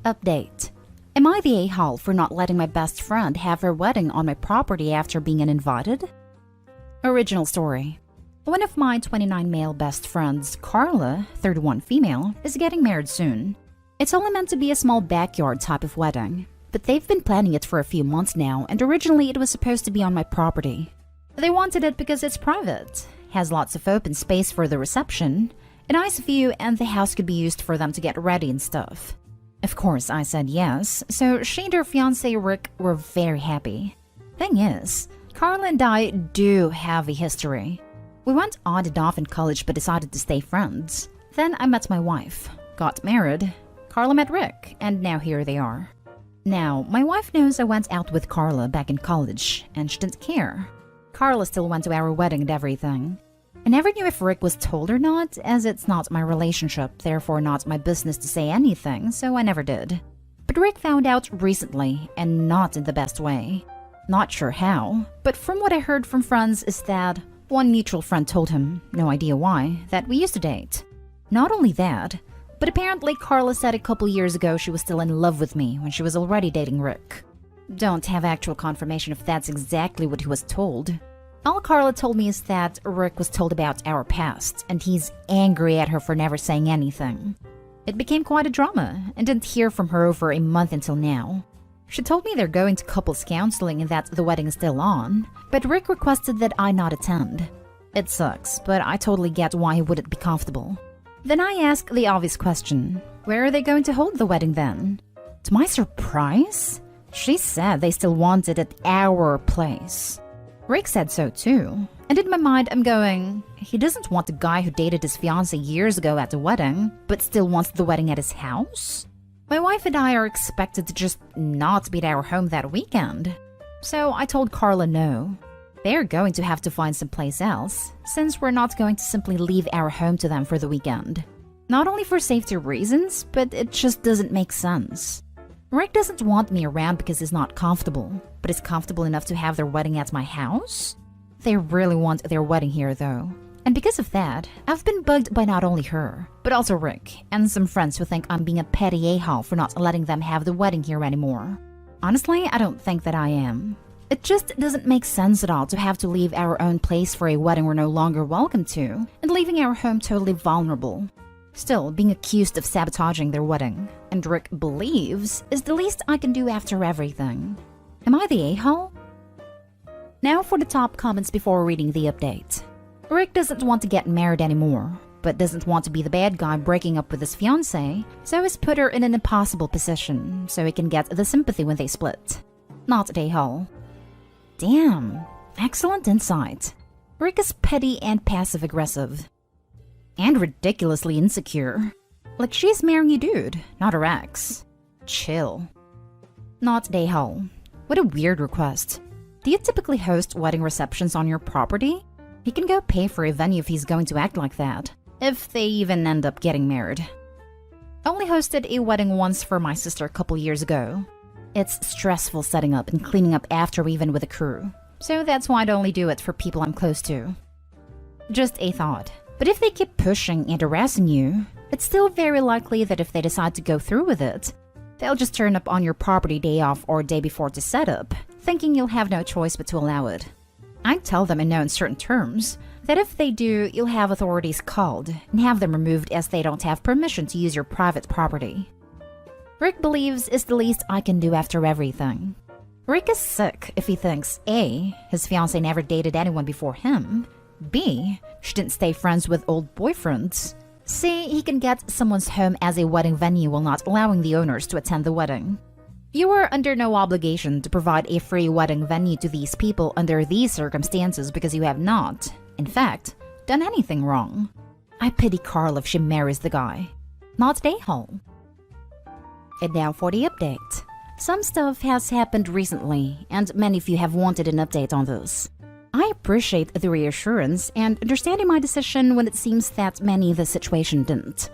Update. Am I the a-hole for not letting my best friend have her wedding on my property after being uninvited? Original story. One of my 29 male best friends, Carla, 31 female, is getting married soon. It's only meant to be a small backyard type of wedding, but they've been planning it for a few months now, and originally it was supposed to be on my property. They wanted it because it's private, has lots of open space for the reception, a nice view, and the house could be used for them to get ready and stuff. Of course, I said yes, so she and her fiancé Rick were very happy. Thing is, Carla and I do have a history. We went on and off in college but decided to stay friends. Then I met my wife, got married, Carla met Rick, and now here they are. Now, my wife knows I went out with Carla back in college, and she didn't care. Carla still went to our wedding and everything. I never knew if Rick was told or not, as it's not my relationship, therefore not my business to say anything, so I never did. But Rick found out recently, and not in the best way. Not sure how, but from what I heard from friends is that one mutual friend told him, no idea why, that we used to date. Not only that, but apparently Carla said a couple years ago she was still in love with me when she was already dating Rick. Don't have actual confirmation if that's exactly what he was told. All Carla told me is that Rick was told about our past, and he's angry at her for never saying anything. It became quite a drama, and didn't hear from her over a month until now. She told me they're going to couples counseling and that the wedding is still on, but Rick requested that I not attend. It sucks, but I totally get why he wouldn't be comfortable. Then I asked the obvious question, where are they going to hold the wedding then? To my surprise, she said they still want it at our place. Rick said so too, and in my mind I'm going, he doesn't want the guy who dated his fiancée years ago at the wedding, but still wants the wedding at his house? My wife and I are expected to just not be at our home that weekend. So I told Carla no. They're going to have to find someplace else, since we're not going to simply leave our home to them for the weekend. Not only for safety reasons, but it just doesn't make sense. Rick doesn't want me around because he's not comfortable, but is comfortable enough to have their wedding at my house? They really want their wedding here though. And because of that, I've been bugged by not only her, but also Rick, and some friends who think I'm being a petty a-hole for not letting them have the wedding here anymore. Honestly, I don't think that I am. It just doesn't make sense at all to have to leave our own place for a wedding we're no longer welcome to, and leaving our home totally vulnerable. Still, being accused of sabotaging their wedding, and Rick believes, is the least I can do after everything. Am I the a-hole? Now for the top comments before reading the update. Rick doesn't want to get married anymore, but doesn't want to be the bad guy breaking up with his fiancée, so has put her in an impossible position so he can get the sympathy when they split. Not the a-hole. Damn, excellent insight. Rick is petty and passive-aggressive. And ridiculously insecure. Like she's marrying a dude, not her ex. Chill. Not the a-hole. What a weird request. Do you typically host wedding receptions on your property? He can go pay for a venue if he's going to act like that. If they even end up getting married. Only hosted a wedding once for my sister a couple years ago. It's stressful setting up and cleaning up after even with a crew. So that's why I'd only do it for people I'm close to. Just a thought. But if they keep pushing and harassing you, it's still very likely that if they decide to go through with it, they'll just turn up on your property day off or day before to set up, thinking you'll have no choice but to allow it. I'd tell them in no uncertain terms that if they do, you'll have authorities called and have them removed as they don't have permission to use your private property. Rick believes it's the least I can do after everything. Rick is sick if he thinks A, his fiancée never dated anyone before him, B, she didn't stay friends with old boyfriends, C, he can get someone's home as a wedding venue while not allowing the owners to attend the wedding. You are under no obligation to provide a free wedding venue to these people under these circumstances because you have not, in fact, done anything wrong. I pity Carl if she marries the guy. Not the a-hole. And now for the update. Some stuff has happened recently, and many of you have wanted an update on this. I appreciate the reassurance and understanding my decision when it seems that many the situation didn't.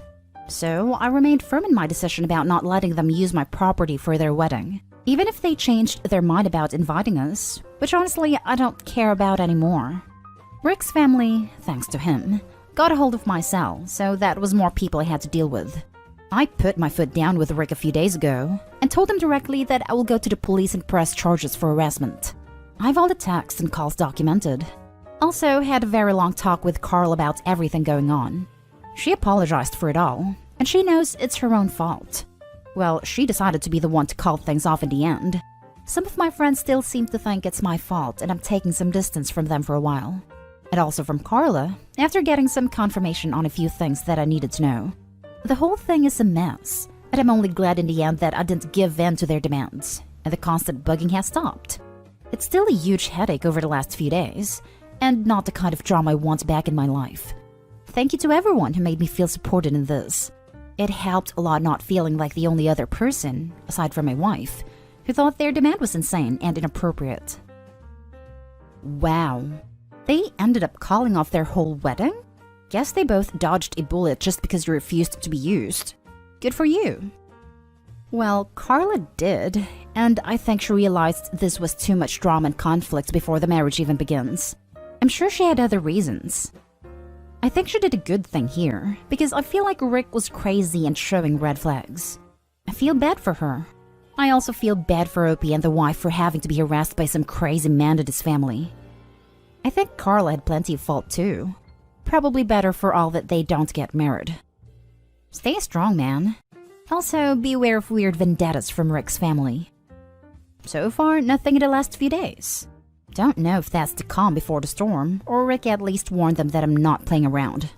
So I remained firm in my decision about not letting them use my property for their wedding, even if they changed their mind about inviting us, which honestly I don't care about anymore. Rick's family, thanks to him, got a hold of my cell, so that was more people I had to deal with. I put my foot down with Rick a few days ago and told him directly that I will go to the police and press charges for harassment. I have all the texts and calls documented. Also had a very long talk with Carl about everything going on. She apologized for it all, and she knows it's her own fault. Well, she decided to be the one to call things off in the end. Some of my friends still seem to think it's my fault, and I'm taking some distance from them for a while. And also from Carla, after getting some confirmation on a few things that I needed to know. The whole thing is a mess, and I'm only glad in the end that I didn't give in to their demands, and the constant bugging has stopped. It's still a huge headache over the last few days, and not the kind of drama I want back in my life. Thank you to everyone who made me feel supported in this. It helped a lot not feeling like the only other person, aside from my wife, who thought their demand was insane and inappropriate. Wow. They ended up calling off their whole wedding? Guess they both dodged a bullet just because you refused to be used. Good for you. Well, Carla did, and I think she realized this was too much drama and conflict before the marriage even begins. I'm sure she had other reasons. I think she did a good thing here, because I feel like Rick was crazy and showing red flags. I feel bad for her. I also feel bad for Opie and the wife for having to be harassed by some crazy man at his family. I think Carla had plenty of fault too. Probably better for all that they don't get married. Stay strong, man. Also, beware of weird vendettas from Rick's family. So far, nothing in the last few days. Don't know if that's the calm before the storm, or Rick at least warned them that I'm not playing around.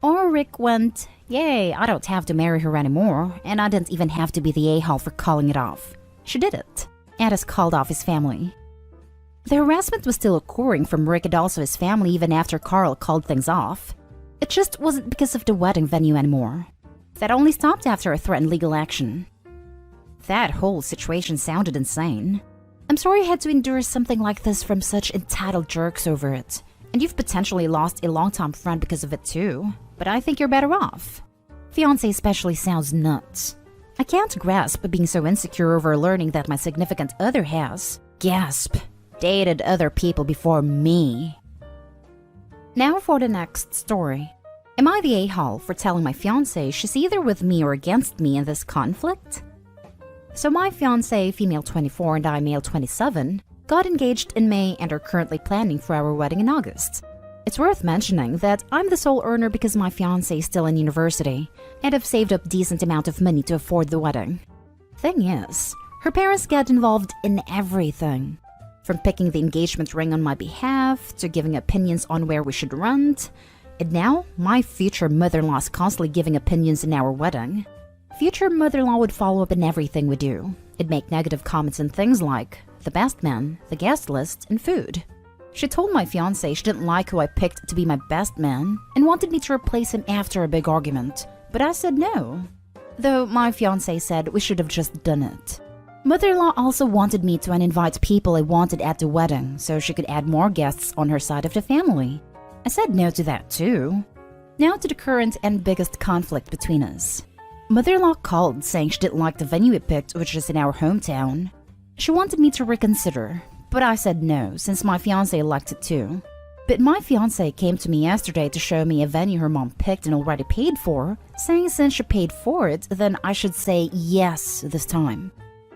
Or Rick went, yay, I don't have to marry her anymore, and I didn't even have to be the a-hole for calling it off. She did it, and has called off his family. The harassment was still occurring from Rick and also his family even after Carl called things off. It just wasn't because of the wedding venue anymore. That only stopped after I threatened legal action. That whole situation sounded insane. I'm sorry I had to endure something like this from such entitled jerks over it. And you've potentially lost a longtime friend because of it too. But I think you're better off. Fiancé especially sounds nuts. I can't grasp being so insecure over learning that my significant other has, gasp, dated other people before me. Now for the next story. Am I the a-hole for telling my fiancé she's either with me or against me in this conflict? So my fiancé, female 24 and I, male 27, got engaged in May and are currently planning for our wedding in August. It's worth mentioning that I'm the sole earner because my fiancé is still in university and have saved up a decent amount of money to afford the wedding. Thing is, her parents get involved in everything. From picking the engagement ring on my behalf, to giving opinions on where we should rent, and now my future mother-in-law is constantly giving opinions in our wedding. Future mother-in-law would follow up in everything we do. It'd make negative comments on things like the best man, the guest list, and food. She told my fiancé she didn't like who I picked to be my best man and wanted me to replace him after a big argument, but I said no. Though my fiancé said we should have just done it. Mother-in-law also wanted me to uninvite people I wanted at the wedding so she could add more guests on her side of the family. I said no to that too. Now to the current and biggest conflict between us. Mother-in-law called saying she didn't like the venue we picked, which is in our hometown. She wanted me to reconsider, but I said no since my fiancé liked it too. But my fiancé came to me yesterday to show me a venue her mom picked and already paid for, saying since she paid for it, then I should say yes this time.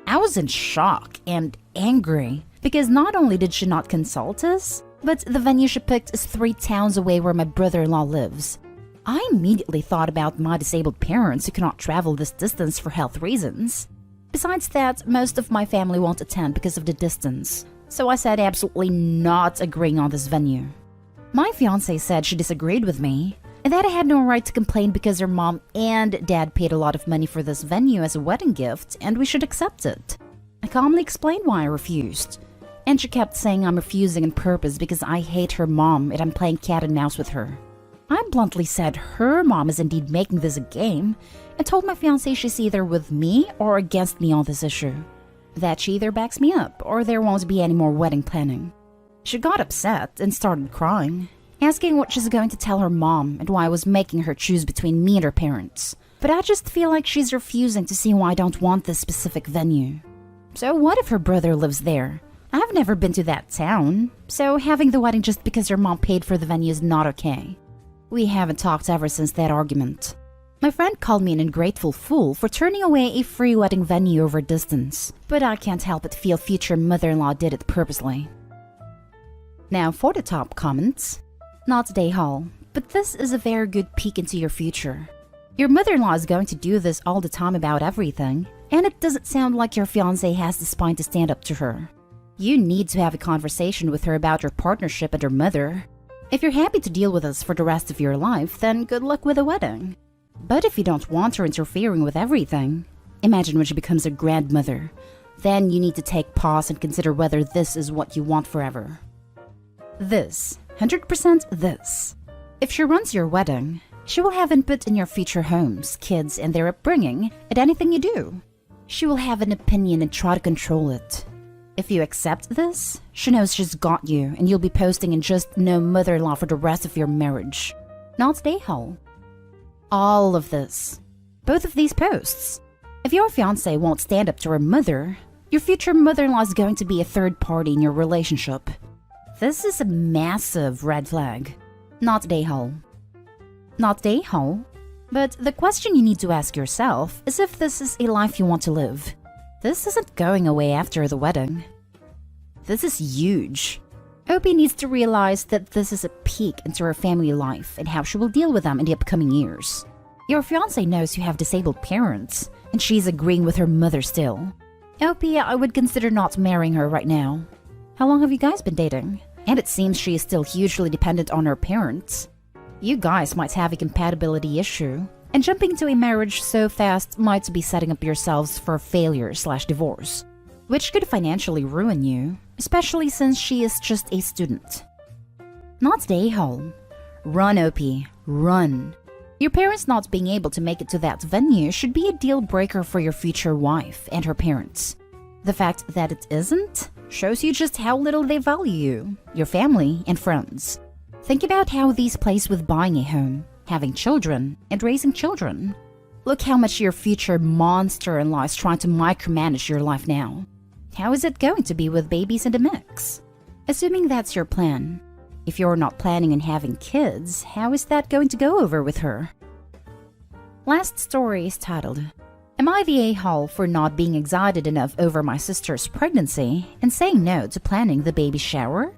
I was in shock and angry because not only did she not consult us, but the venue she picked is 3 towns away where my brother-in-law lives. I immediately thought about my disabled parents who cannot travel this distance for health reasons. Besides that, most of my family won't attend because of the distance, so I said absolutely not agreeing on this venue. My fiancé said she disagreed with me, and that I had no right to complain because her mom and dad paid a lot of money for this venue as a wedding gift and we should accept it. I calmly explained why I refused, and she kept saying I'm refusing on purpose because I hate her mom and I'm playing cat and mouse with her. I bluntly said her mom is indeed making this a game and told my fiancé she's either with me or against me on this issue. That she either backs me up or there won't be any more wedding planning. She got upset and started crying, asking what she's going to tell her mom and why I was making her choose between me and her parents. But I just feel like she's refusing to see why I don't want this specific venue. So what if her brother lives there? I've never been to that town, so having the wedding just because her mom paid for the venue is not okay. We haven't talked ever since that argument. My friend called me an ungrateful fool for turning away a free wedding venue over distance, but I can't help but feel future mother-in-law did it purposely. Now for the top comments. Not day haul, but this is a very good peek into your future. Your mother-in-law is going to do this all the time about everything, and it doesn't sound like your fiancé has the spine to stand up to her. You need to have a conversation with her about your partnership and her mother. If you're happy to deal with us for the rest of your life, then good luck with the wedding. But if you don't want her interfering with everything, imagine when she becomes a grandmother. Then you need to take pause and consider whether this is what you want forever. This, 100% this. If she runs your wedding, she will have input in your future homes, kids, and their upbringing, and anything you do. She will have an opinion and try to control it. If you accept this, she knows she's got you, and you'll be posting in just no mother-in-law for the rest of your marriage. Not day haul. All of this. Both of these posts. If your fiancé won't stand up to her mother, your future mother-in-law is going to be a third party in your relationship. This is a massive red flag. Not day haul. Not day haul. But the question you need to ask yourself is if this is a life you want to live. This isn't going away after the wedding. This is huge. Opie needs to realize that this is a peek into her family life and how she will deal with them in the upcoming years. Your fiancé knows you have disabled parents, and she's agreeing with her mother still. Opie, I would consider not marrying her right now. How long have you guys been dating? And it seems she is still hugely dependent on her parents. You guys might have a compatibility issue, and jumping into a marriage so fast might be setting up yourselves for failure/divorce, which could financially ruin you, especially since she is just a student. Not day home. Run, Opie, run. Your parents not being able to make it to that venue should be a deal breaker for your future wife and her parents. The fact that it isn't shows you just how little they value you, your family, and friends. Think about how these plays with buying a home, having children, and raising children. Look how much your future monster-in-law is trying to micromanage your life now. How is it going to be with babies in the mix? Assuming that's your plan. If you're not planning on having kids, how is that going to go over with her? Last story is titled, Am I the a-hole for not being excited enough over my sister's pregnancy and saying no to planning the baby shower?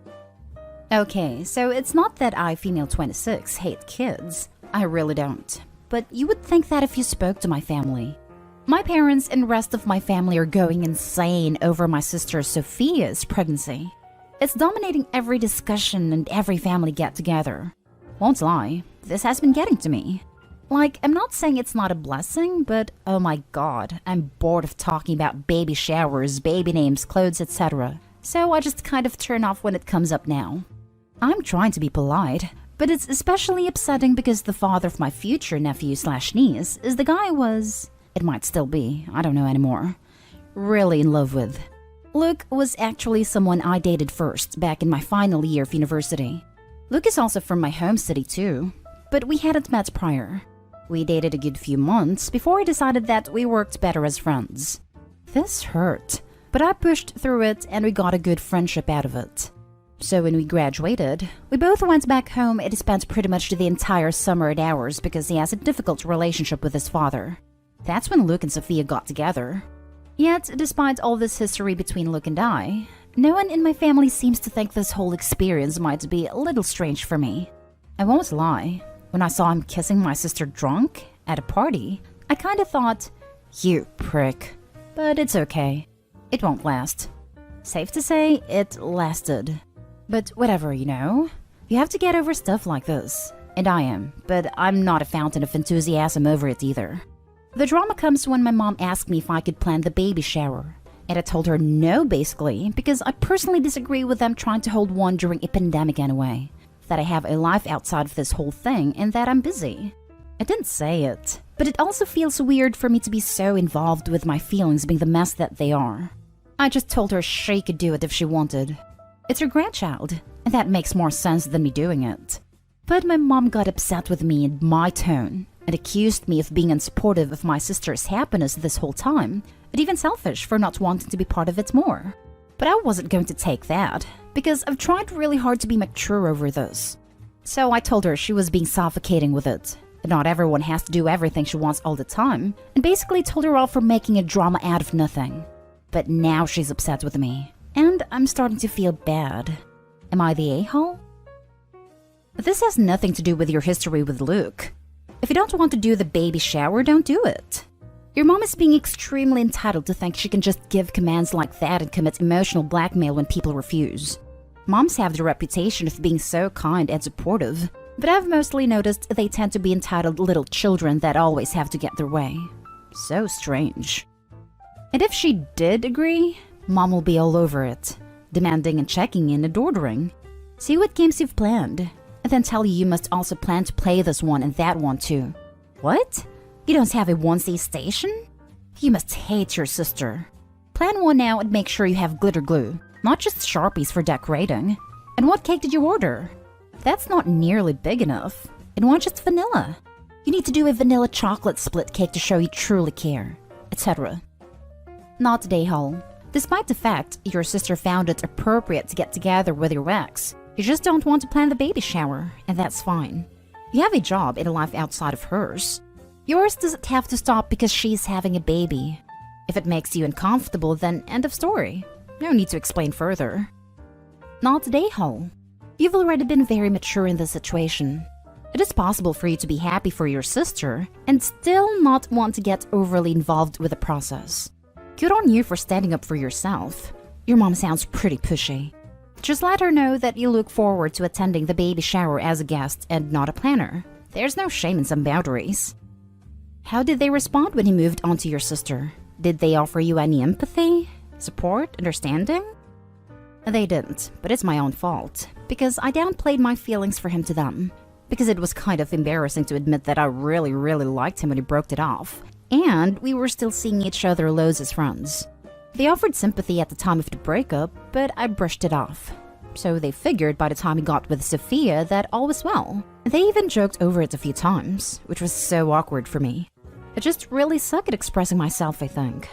Okay, so it's not that I, female 26, hate kids. I really don't. But you would think that if you spoke to my family. My parents and rest of my family are going insane over my sister Sophia's pregnancy. It's dominating every discussion and every family get-together. Won't lie, this has been getting to me. Like, I'm not saying it's not a blessing, but oh my god, I'm bored of talking about baby showers, baby names, clothes, etc. So I just kind of turn off when it comes up now. I'm trying to be polite, but it's especially upsetting because the father of my future nephew/niece is the guy I was, it might still be, I don't know anymore, really in love with. Luke was actually someone I dated first back in my final year of university. Luke is also from my home city too, but we hadn't met prior. We dated a good few months before I decided that we worked better as friends. This hurt, but I pushed through it and we got a good friendship out of it. So when we graduated, we both went back home and spent pretty much the entire summer at ours because he has a difficult relationship with his father. That's when Luke and Sophia got together. Yet, despite all this history between Luke and I, no one in my family seems to think this whole experience might be a little strange for me. I won't lie, when I saw him kissing my sister drunk at a party, I kinda thought, you prick. But it's okay. It won't last. Safe to say, it lasted. But whatever, you know? You have to get over stuff like this. And I am, but I'm not a fountain of enthusiasm over it either. The drama comes when my mom asked me if I could plan the baby shower. And I told her no, basically, because I personally disagree with them trying to hold one during a pandemic anyway. That I have a life outside of this whole thing and that I'm busy. I didn't say it, but it also feels weird for me to be so involved with my feelings being the mess that they are. I just told her she could do it if she wanted. It's her grandchild, and that makes more sense than me doing it. But my mom got upset with me and my tone, and accused me of being unsupportive of my sister's happiness this whole time, and even selfish for not wanting to be part of it more. But I wasn't going to take that, because I've tried really hard to be mature over this. So I told her she was being suffocating with it, But not everyone has to do everything she wants all the time, and basically told her off for making a drama out of nothing. But now she's upset with me, and I'm starting to feel bad. Am I the a-hole? This has nothing to do with your history with Luke. If you don't want to do the baby shower, don't do it. Your mom is being extremely entitled to think she can just give commands like that and commit emotional blackmail when people refuse. Moms have the reputation of being so kind and supportive, but I've mostly noticed they tend to be entitled little children that always have to get their way. So strange. And if she did agree, Mom will be all over it, demanding and checking in and ordering. See what games you've planned, and then tell you must also plan to play this one and that one too. What? You don't have a 1C station? You must hate your sister. Plan one now and make sure you have glitter glue, not just Sharpies for decorating. And what cake did you order? That's not nearly big enough. And want just vanilla. You need to do a vanilla chocolate split cake to show you truly care, etc. Not today, Hall. Despite the fact your sister found it appropriate to get together with your ex, you just don't want to plan the baby shower, and that's fine. You have a job and a life outside of hers. Yours doesn't have to stop because she's having a baby. If it makes you uncomfortable, then end of story. No need to explain further. Not today, Hall. You've already been very mature in this situation. It is possible for you to be happy for your sister and still not want to get overly involved with the process. Good on you for standing up for yourself. Your mom sounds pretty pushy. Just let her know that you look forward to attending the baby shower as a guest and not a planner. There's no shame in some boundaries. How did they respond when you moved on to your sister? Did they offer you any empathy, support, understanding? They didn't, but it's my own fault, because I downplayed my feelings for him to them, because it was kind of embarrassing to admit that I really liked him when he broke it off, and we were still seeing each other loads as friends. They offered sympathy at the time of the breakup, but I brushed it off. So they figured by the time he got with Sophia that all was well. They even joked over it a few times, which was so awkward for me. I just really suck at expressing myself, I think.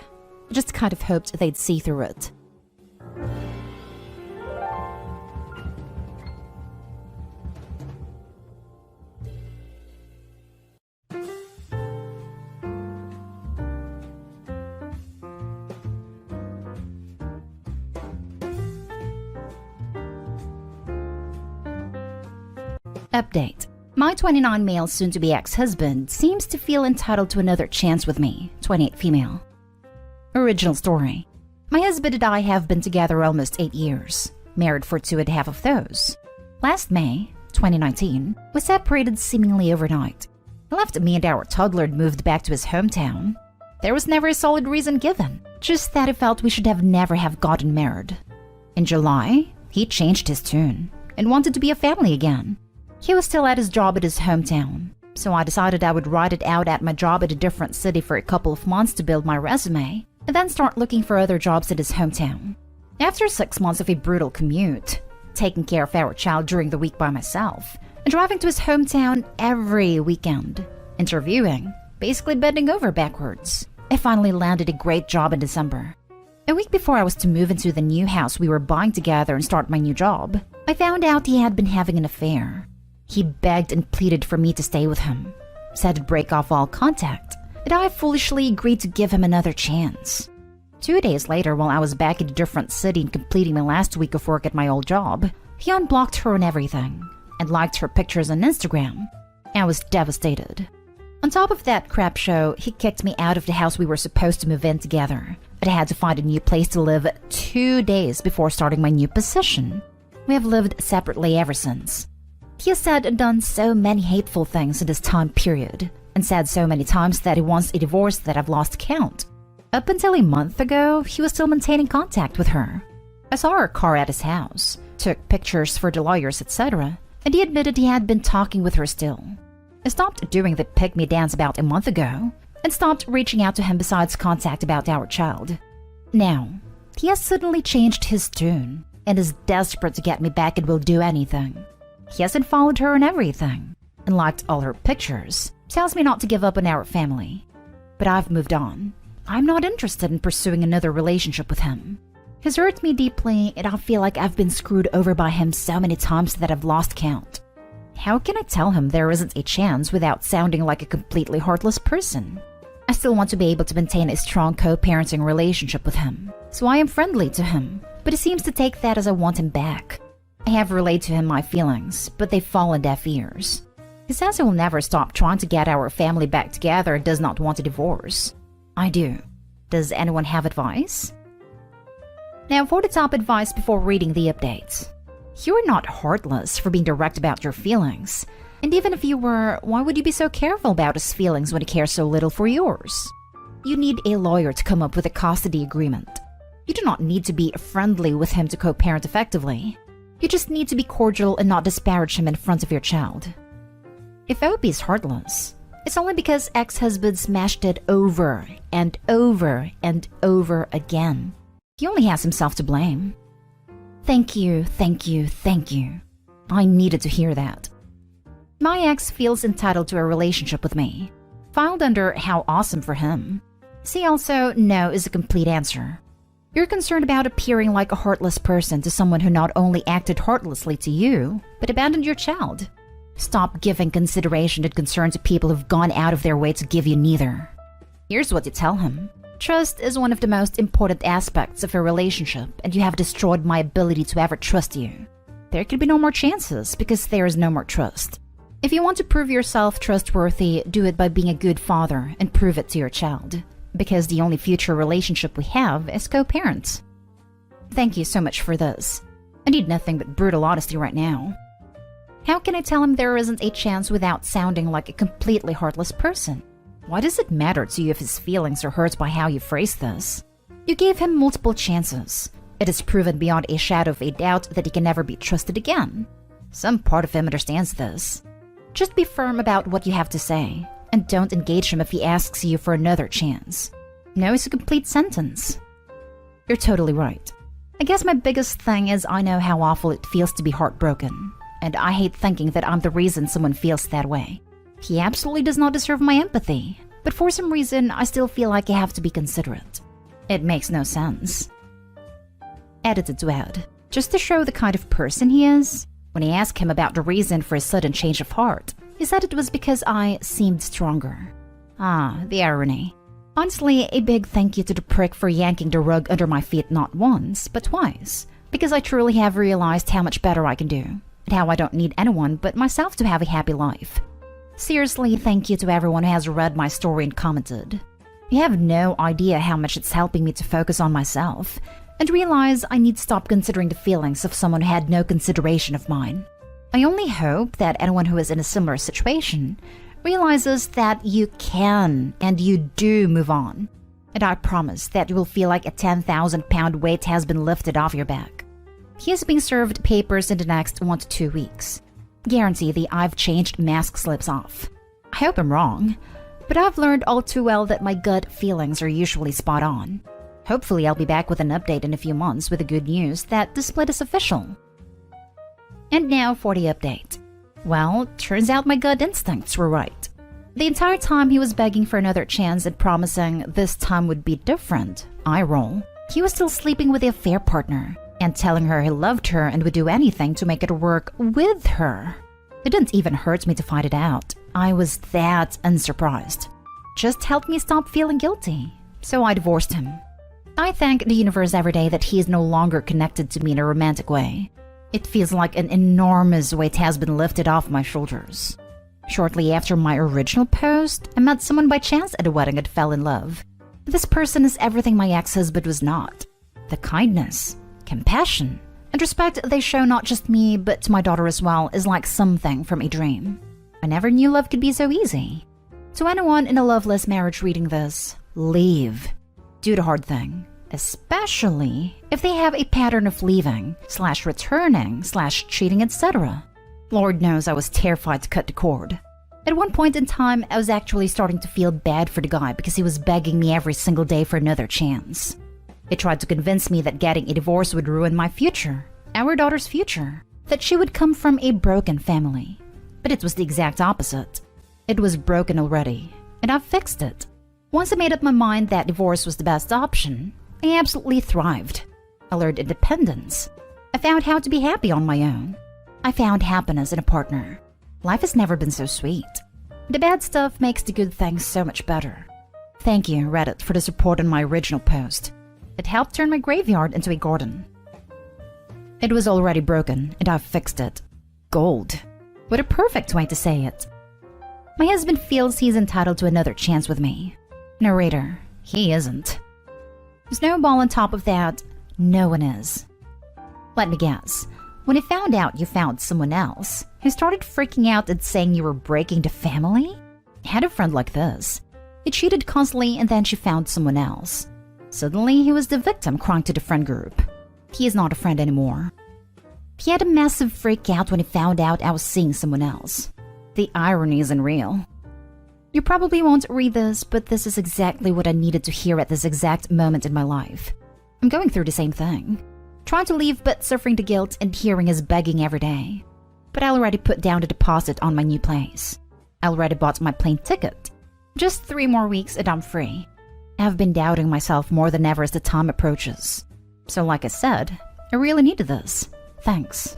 I just kind of hoped they'd see through it. Update. My 29 male soon-to-be ex-husband seems to feel entitled to another chance with me, 28 female. Original story. My husband and I have been together almost 8 years, married for 2.5 of those. Last May, 2019, we separated seemingly overnight. He left me and our toddler and moved back to his hometown. There was never a solid reason given, just that he felt we should have never have gotten married. In July, he changed his tune and wanted to be a family again. He was still at his job at his hometown, so I decided I would ride it out at my job at a different city for a couple of months to build my resume, and then start looking for other jobs at his hometown. After 6 months of a brutal commute, taking care of our child during the week by myself, and driving to his hometown every weekend, interviewing, basically bending over backwards, I finally landed a great job in December. A week before I was to move into the new house we were buying together and start my new job, I found out he had been having an affair. He begged and pleaded for me to stay with him, said to break off all contact, and I foolishly agreed to give him another chance. 2 days later, while I was back in a different city and completing my last week of work at my old job, he unblocked her and everything, and liked her pictures on Instagram. I was devastated. On top of that crap show, he kicked me out of the house we were supposed to move in together, but I had to find a new place to live 2 days before starting my new position. We have lived separately ever since. He has said and done so many hateful things in this time period, and said so many times that he wants a divorce that I've lost count. Up until a month ago, he was still maintaining contact with her. I saw her car at his house, took pictures for the lawyers, etc., and he admitted he had been talking with her still. I stopped doing the pick-me dance about a month ago, and stopped reaching out to him besides contact about our child. Now, he has suddenly changed his tune, and is desperate to get me back and will do anything. He hasn't followed her and everything, and liked all her pictures. Tells me not to give up on our family. But I've moved on. I'm not interested in pursuing another relationship with him. He's hurt me deeply, and I feel like I've been screwed over by him so many times that I've lost count. How can I tell him there isn't a chance without sounding like a completely heartless person? I still want to be able to maintain a strong co-parenting relationship with him, so I am friendly to him, but he seems to take that as I want him back. I have relayed to him my feelings, but they fall on deaf ears. He says he will never stop trying to get our family back together and does not want a divorce. I do. Does anyone have advice? Now for the top advice before reading the updates. You are not heartless for being direct about your feelings. And even if you were, why would you be so careful about his feelings when he cares so little for yours? You need a lawyer to come up with a custody agreement. You do not need to be friendly with him to co-parent effectively. You just need to be cordial and not disparage him in front of your child. If OP is heartless, it's only because ex-husband smashed it over and over and over again. He only has himself to blame. Thank you, thank you, thank you. I needed to hear that. My ex feels entitled to a relationship with me. Filed under how awesome for him. See also, no is a complete answer. You're concerned about appearing like a heartless person to someone who not only acted heartlessly to you, but abandoned your child. Stop giving consideration and concern to people who've gone out of their way to give you neither. Here's what you tell him. Trust is one of the most important aspects of a relationship, and you have destroyed my ability to ever trust you. There could be no more chances because there is no more trust. If you want to prove yourself trustworthy, do it by being a good father and prove it to your child. Because the only future relationship we have is co-parents. Thank you so much for this. I need nothing but brutal honesty right now. How can I tell him there isn't a chance without sounding like a completely heartless person? Why does it matter to you if his feelings are hurt by how you phrase this? You gave him multiple chances. It is proven beyond a shadow of a doubt that he can never be trusted again. Some part of him understands this. Just be firm about what you have to say, and don't engage him if he asks you for another chance. No is a complete sentence. You're totally right. I guess my biggest thing is I know how awful it feels to be heartbroken, and I hate thinking that I'm the reason someone feels that way. He absolutely does not deserve my empathy, but for some reason I still feel like I have to be considerate. It makes no sense. Edited to add, just to show the kind of person he is, when I asked him about the reason for his sudden change of heart, he said it was because I seemed stronger. Ah, the irony. Honestly, a big thank you to the prick for yanking the rug under my feet not once, but twice, because I truly have realized how much better I can do, and how I don't need anyone but myself to have a happy life. Seriously, thank you to everyone who has read my story and commented. You have no idea how much it's helping me to focus on myself, and realize I need to stop considering the feelings of someone who had no consideration of mine. I only hope that anyone who is in a similar situation realizes that you can and you do move on. And I promise that you will feel like a 10,000-pound weight has been lifted off your back. He is being served papers in the next 1 to 2 weeks. Guarantee the I've changed mask slips off. I hope I'm wrong, but I've learned all too well that my gut feelings are usually spot on. Hopefully I'll be back with an update in a few months with the good news that the split is official. And now for the update. Well, turns out my gut instincts were right. The entire time he was begging for another chance and promising this time would be different, eye roll, he was still sleeping with the affair partner and telling her he loved her and would do anything to make it work with her. It didn't even hurt me to find it out. I was that unsurprised. Just helped me stop feeling guilty, so I divorced him. I thank the universe every day that he is no longer connected to me in a romantic way. It feels like an enormous weight has been lifted off my shoulders. Shortly after my original post, I met someone by chance at a wedding and fell in love. This person is everything my ex-husband was not. The kindness, compassion, and respect they show not just me but to my daughter as well is like something from a dream. I never knew love could be so easy. To anyone in a loveless marriage reading this, leave. Do the hard thing. Especially if they have a pattern of leaving, /returning, /cheating, etc. Lord knows I was terrified to cut the cord. At one point in time, I was actually starting to feel bad for the guy because he was begging me every single day for another chance. He tried to convince me that getting a divorce would ruin my future, our daughter's future, that she would come from a broken family. But it was the exact opposite. It was broken already, and I've fixed it. Once I made up my mind that divorce was the best option, I absolutely thrived. I learned independence. I found how to be happy on my own. I found happiness in a partner. Life has never been so sweet. The bad stuff makes the good things so much better. Thank you, Reddit, for the support on my original post. It helped turn my graveyard into a garden. It was already broken, and I've fixed it. Gold. What a perfect way to say it. My husband feels he's entitled to another chance with me. Narrator, he isn't. Snowball on top of that, no one is. Let me guess. When he found out you found someone else, he started freaking out and saying you were breaking the family? I had a friend like this. He cheated constantly and then she found someone else. Suddenly, he was the victim crying to the friend group. He is not a friend anymore. He had a massive freak out when he found out I was seeing someone else. The irony is unreal. You probably won't read this, but this is exactly what I needed to hear at this exact moment in my life. I'm going through the same thing. Trying to leave but suffering the guilt and hearing his begging every day. But I already put down the deposit on my new place. I already bought my plane ticket. Just 3 more weeks and I'm free. I've been doubting myself more than ever as the time approaches. So like I said, I really needed this. Thanks.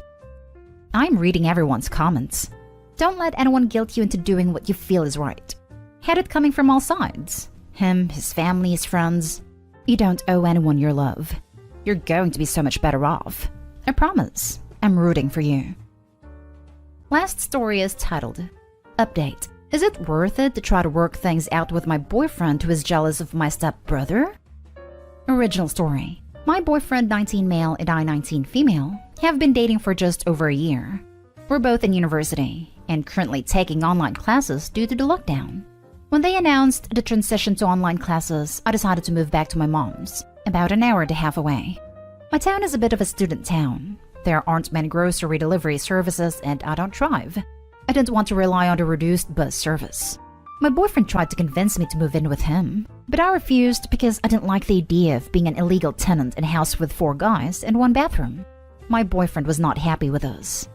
I'm reading everyone's comments. Don't let anyone guilt you into doing what you feel is right. Had it coming from all sides. Him, his family, his friends. You don't owe anyone your love. You're going to be so much better off. I promise. I'm rooting for you. Last story is titled, Update. Is it worth it to try to work things out with my boyfriend who is jealous of my stepbrother? Original story. My boyfriend, 19 male and I, 19 female, have been dating for just over a year. We're both in university and currently taking online classes due to the lockdown. When they announced the transition to online classes, I decided to move back to my mom's, about an hour and a half away. My town is a bit of a student town. There aren't many grocery delivery services and I don't drive. I didn't want to rely on the reduced bus service. My boyfriend tried to convince me to move in with him, but I refused because I didn't like the idea of being an illegal tenant in a house with 4 guys and 1 bathroom. My boyfriend was not happy with us.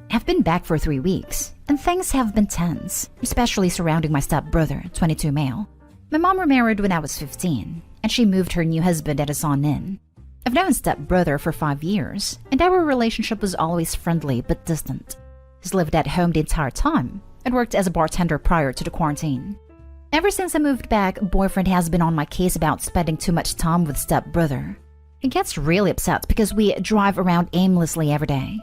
I've been back for 3 weeks, and things have been tense, especially surrounding my stepbrother, 22 male. My mom remarried when I was 15, and she moved her new husband and his son in. I've known stepbrother for 5 years, and our relationship was always friendly but distant. He's lived at home the entire time and worked as a bartender prior to the quarantine. Ever since I moved back, boyfriend has been on my case about spending too much time with stepbrother. He gets really upset because we drive around aimlessly every day.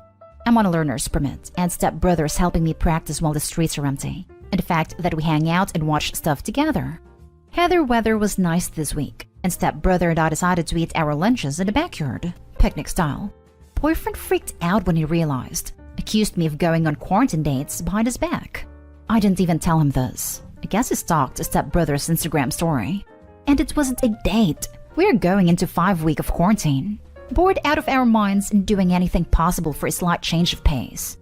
I'm on a learner's permit, and stepbrother is helping me practice while the streets are empty, and the fact that we hang out and watch stuff together. Heather weather was nice this week, and stepbrother and I decided to eat our lunches in the backyard, picnic style. Boyfriend freaked out when he realized, accused me of going on quarantine dates behind his back. I didn't even tell him this. I guess he stalked a stepbrother's Instagram story. And it wasn't a date. We're going into 5 weeks of quarantine. Bored out of our minds and doing anything possible for a slight change of pace.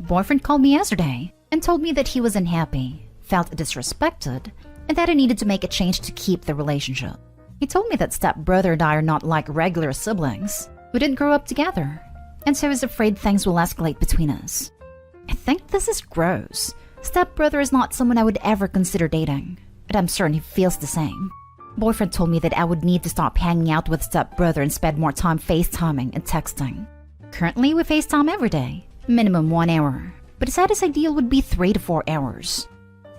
Boyfriend called me yesterday and told me that he was unhappy, felt disrespected, and that I needed to make a change to keep the relationship. He told me that stepbrother and I are not like regular siblings. We didn't grow up together, and so he's afraid things will escalate between us. I think this is gross. Stepbrother is not someone I would ever consider dating, but I'm certain he feels the same. Boyfriend told me that I would need to stop hanging out with stepbrother and spend more time FaceTiming and texting. Currently, we FaceTime every day, minimum 1 hour, but he said his ideal would be 3 to 4 hours.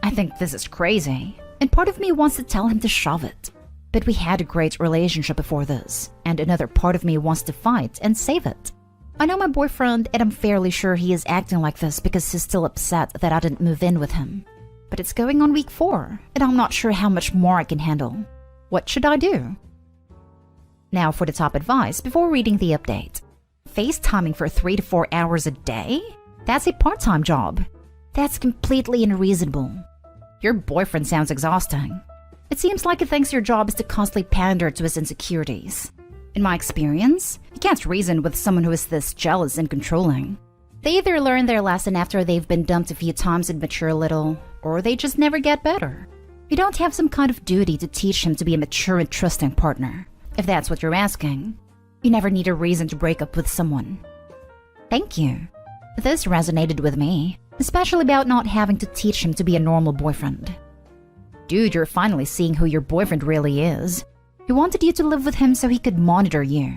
I think this is crazy, and part of me wants to tell him to shove it. But we had a great relationship before this, and another part of me wants to fight and save it. I know my boyfriend, and I'm fairly sure he is acting like this because he's still upset that I didn't move in with him. But it's going on week 4, and I'm not sure how much more I can handle. What should I do? Now for the top advice before reading the update. FaceTiming for 3 to 4 hours a day? That's a part-time job. That's completely unreasonable. Your boyfriend sounds exhausting. It seems like he thinks your job is to constantly pander to his insecurities. In my experience, you can't reason with someone who is this jealous and controlling. They either learn their lesson after they've been dumped a few times and mature a little, or they just never get better. You don't have some kind of duty to teach him to be a mature and trusting partner, if that's what you're asking. You never need a reason to break up with someone. Thank you. This resonated with me, especially about not having to teach him to be a normal boyfriend. Dude, you're finally seeing who your boyfriend really is. He wanted you to live with him so he could monitor you.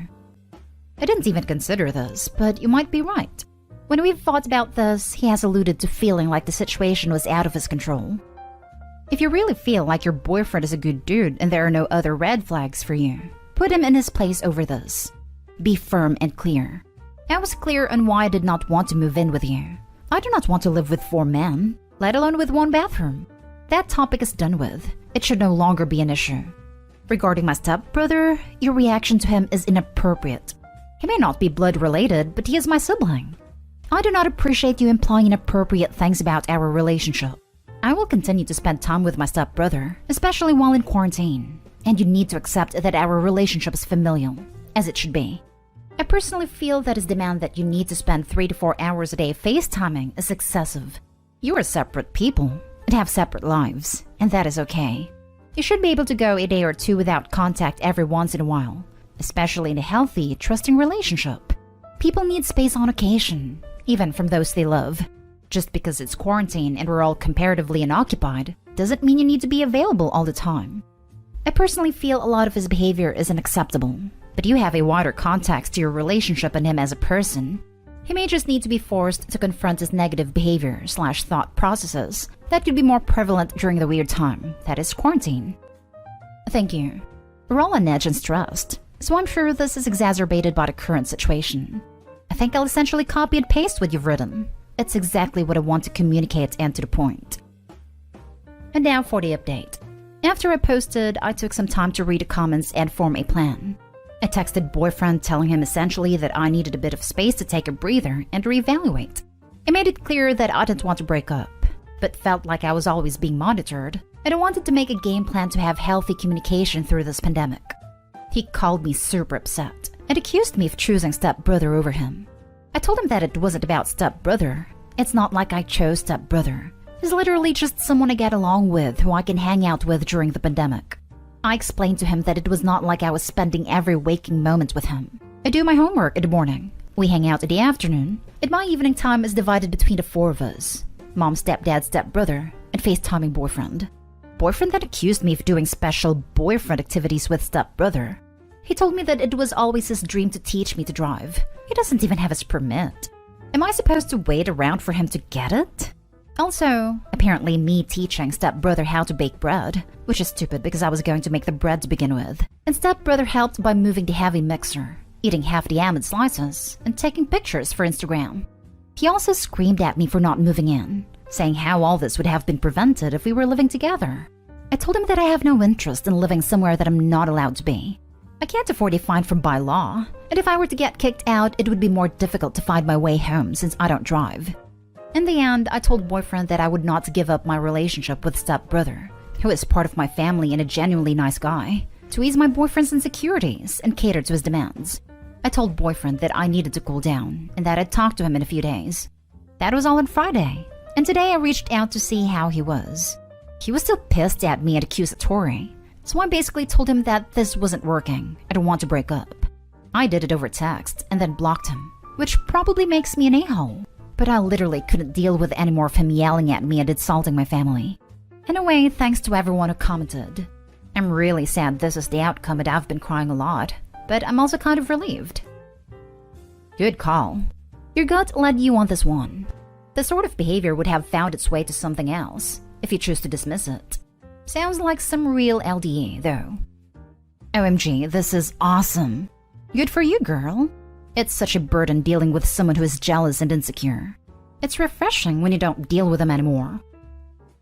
I didn't even consider this, but you might be right. When we've thought about this, he has alluded to feeling like the situation was out of his control. If you really feel like your boyfriend is a good dude and there are no other red flags for you, put him in his place over this. Be firm and clear. I was clear on why I did not want to move in with you. I do not want to live with 4 men, let alone with 1 bathroom. That topic is done with. It should no longer be an issue. Regarding my stepbrother, your reaction to him is inappropriate. He may not be blood related, but he is my sibling. I do not appreciate you implying inappropriate things about our relationship. I will continue to spend time with my stepbrother, especially while in quarantine, and you need to accept that our relationship is familial, as it should be. I personally feel that his demand that you need to spend 3 to 4 hours a day FaceTiming is excessive. You are separate people and have separate lives, and that is okay. You should be able to go a day or 2 without contact every once in a while, especially in a healthy, trusting relationship. People need space on occasion, even from those they love. Just because it's quarantine and we're all comparatively unoccupied doesn't mean you need to be available all the time. I personally feel a lot of his behavior is unacceptable, but you have a wider context to your relationship and him as a person. He may just need to be forced to confront his negative behavior/thought processes that could be more prevalent during the weird time that is quarantine. Thank you. We're all on edge and stressed, so I'm sure this is exacerbated by the current situation. I think I'll essentially copy and paste what you've written. It's exactly what I want to communicate and to the point. And now for the update. After I posted, I took some time to read the comments and form a plan. I texted boyfriend telling him essentially that I needed a bit of space to take a breather and reevaluate. I made it clear that I didn't want to break up, but felt like I was always being monitored, and I wanted to make a game plan to have healthy communication through this pandemic. He called me super upset and accused me of choosing stepbrother over him. I told him that it wasn't about stepbrother. It's not like I chose stepbrother. He's literally just someone I get along with who I can hang out with during the pandemic. I explained to him that it was not like I was spending every waking moment with him. I do my homework in the morning. We hang out in the afternoon, and my evening time is divided between the 4 of us. Mom, stepdad, stepbrother, and FaceTiming boyfriend. Boyfriend that accused me of doing special boyfriend activities with stepbrother. He told me that it was always his dream to teach me to drive. He doesn't even have his permit. Am I supposed to wait around for him to get it? Also, apparently me teaching stepbrother how to bake bread, which is stupid because I was going to make the bread to begin with. And stepbrother helped by moving the heavy mixer, eating half the almond slices, and taking pictures for Instagram. He also screamed at me for not moving in, saying how all this would have been prevented if we were living together. I told him that I have no interest in living somewhere that I'm not allowed to be. I can't afford a fine from by law, and if I were to get kicked out, it would be more difficult to find my way home since I don't drive. In the end, I told boyfriend that I would not give up my relationship with stepbrother, who is part of my family and a genuinely nice guy, to ease my boyfriend's insecurities and cater to his demands. I told boyfriend that I needed to cool down and that I'd talk to him in a few days. That was all on Friday, and today I reached out to see how he was. He was still pissed at me and accusatory, so I basically told him that this wasn't working. I don't want to break up. I did it over text and then blocked him, which probably makes me an a-hole. But I literally couldn't deal with any more of him yelling at me and insulting my family. In a way, thanks to everyone who commented. I'm really sad this is the outcome and I've been crying a lot, but I'm also kind of relieved. Good call. Your gut led you on this one. The sort of behavior would have found its way to something else, if you choose to dismiss it. Sounds like some real LDE, though. OMG, this is awesome. Good for you, girl. It's such a burden dealing with someone who is jealous and insecure. It's refreshing when you don't deal with them anymore.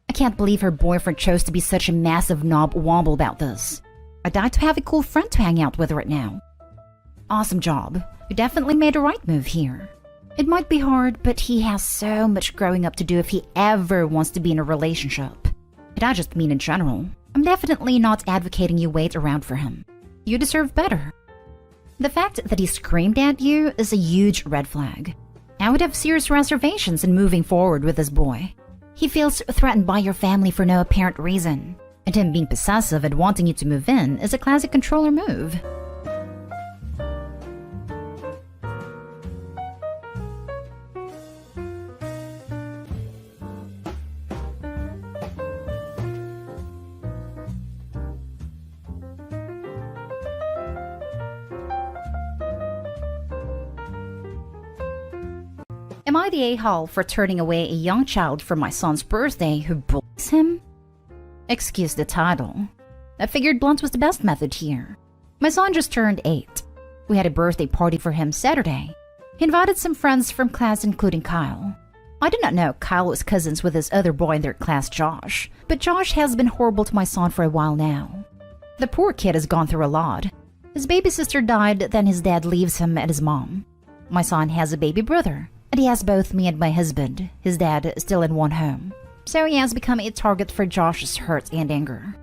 I can't believe her boyfriend chose to be such a massive knob wobble about this. I'd die to have a cool friend to hang out with right now. Awesome job. You definitely made a right move here. It might be hard, but he has so much growing up to do if he ever wants to be in a relationship. And I just mean in general. I'm definitely not advocating you wait around for him. You deserve better. The fact that he screamed at you is a huge red flag. I would have serious reservations in moving forward with this boy. He feels threatened by your family for no apparent reason, and him being possessive and wanting you to move in is a classic controller move. Am I the a-hole for turning away a young child for my son's birthday who bullies him? Excuse the title. I figured blunt was the best method here. My son just turned 8. We had a birthday party for him Saturday. He invited some friends from class, including Kyle. I did not know Kyle was cousins with this other boy in their class, Josh, but Josh has been horrible to my son for a while now. The poor kid has gone through a lot. His baby sister died, then his dad leaves him and his mom. My son has a baby brother, and he has both me and my husband, his dad, still in one home. So he has become a target for Josh's hurt and anger.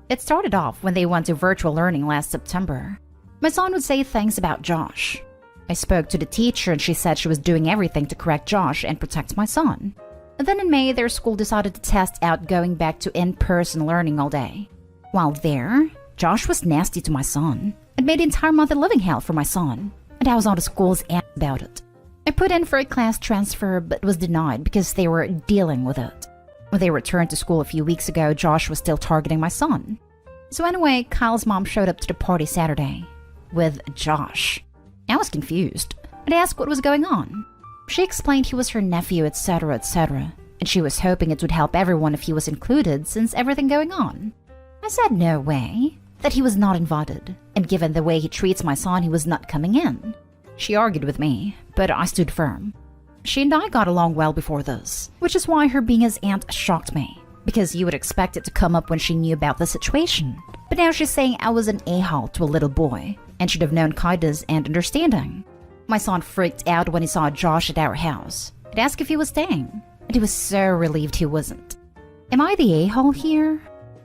It started off when they went to virtual learning last September. My son would say things about Josh. I spoke to the teacher and she said she was doing everything to correct Josh and protect my son. And then in May, their school decided to test out going back to in-person learning all day. While there, Josh was nasty to my son and made the entire month a living hell for my son, and I was on the school's ass about it. I put in for a class transfer but was denied because they were dealing with it. When they returned to school a few weeks ago, Josh was still targeting my son. So anyway, Kyle's mom showed up to the party Saturday with Josh. I was confused, and I asked what was going on. She explained he was her nephew, etc., etc., and she was hoping it would help everyone if he was included since everything going on. I said no way, that he was not invited, and given the way he treats my son, he was not coming in. She argued with me, but I stood firm. She and I got along well before this, which is why her being his aunt shocked me, because you would expect it to come up when she knew about the situation. But now she's saying I was an a-hole to a little boy, and should have known kindness and understanding. My son freaked out when he saw Josh at our house. I'd asked if he was staying, and he was so relieved he wasn't. Am I the a-hole here?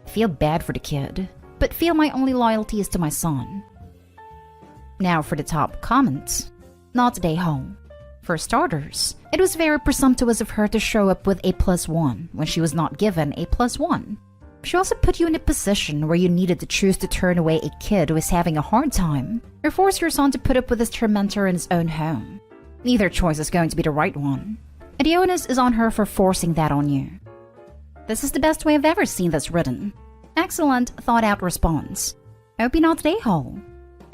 I feel bad for the kid, but feel my only loyalty is to my son. Now for the top comments. Not the a-hole. For starters, it was very presumptuous of her to show up with a +1 when she was not given a +1. She also put you in a position where you needed to choose to turn away a kid who is having a hard time, or force your son to put up with his tormentor in his own home. Neither choice is going to be the right one, and the onus is on her for forcing that on you. This is the best way I've ever seen this written. Excellent, thought-out response. Hope you're not the a-hole.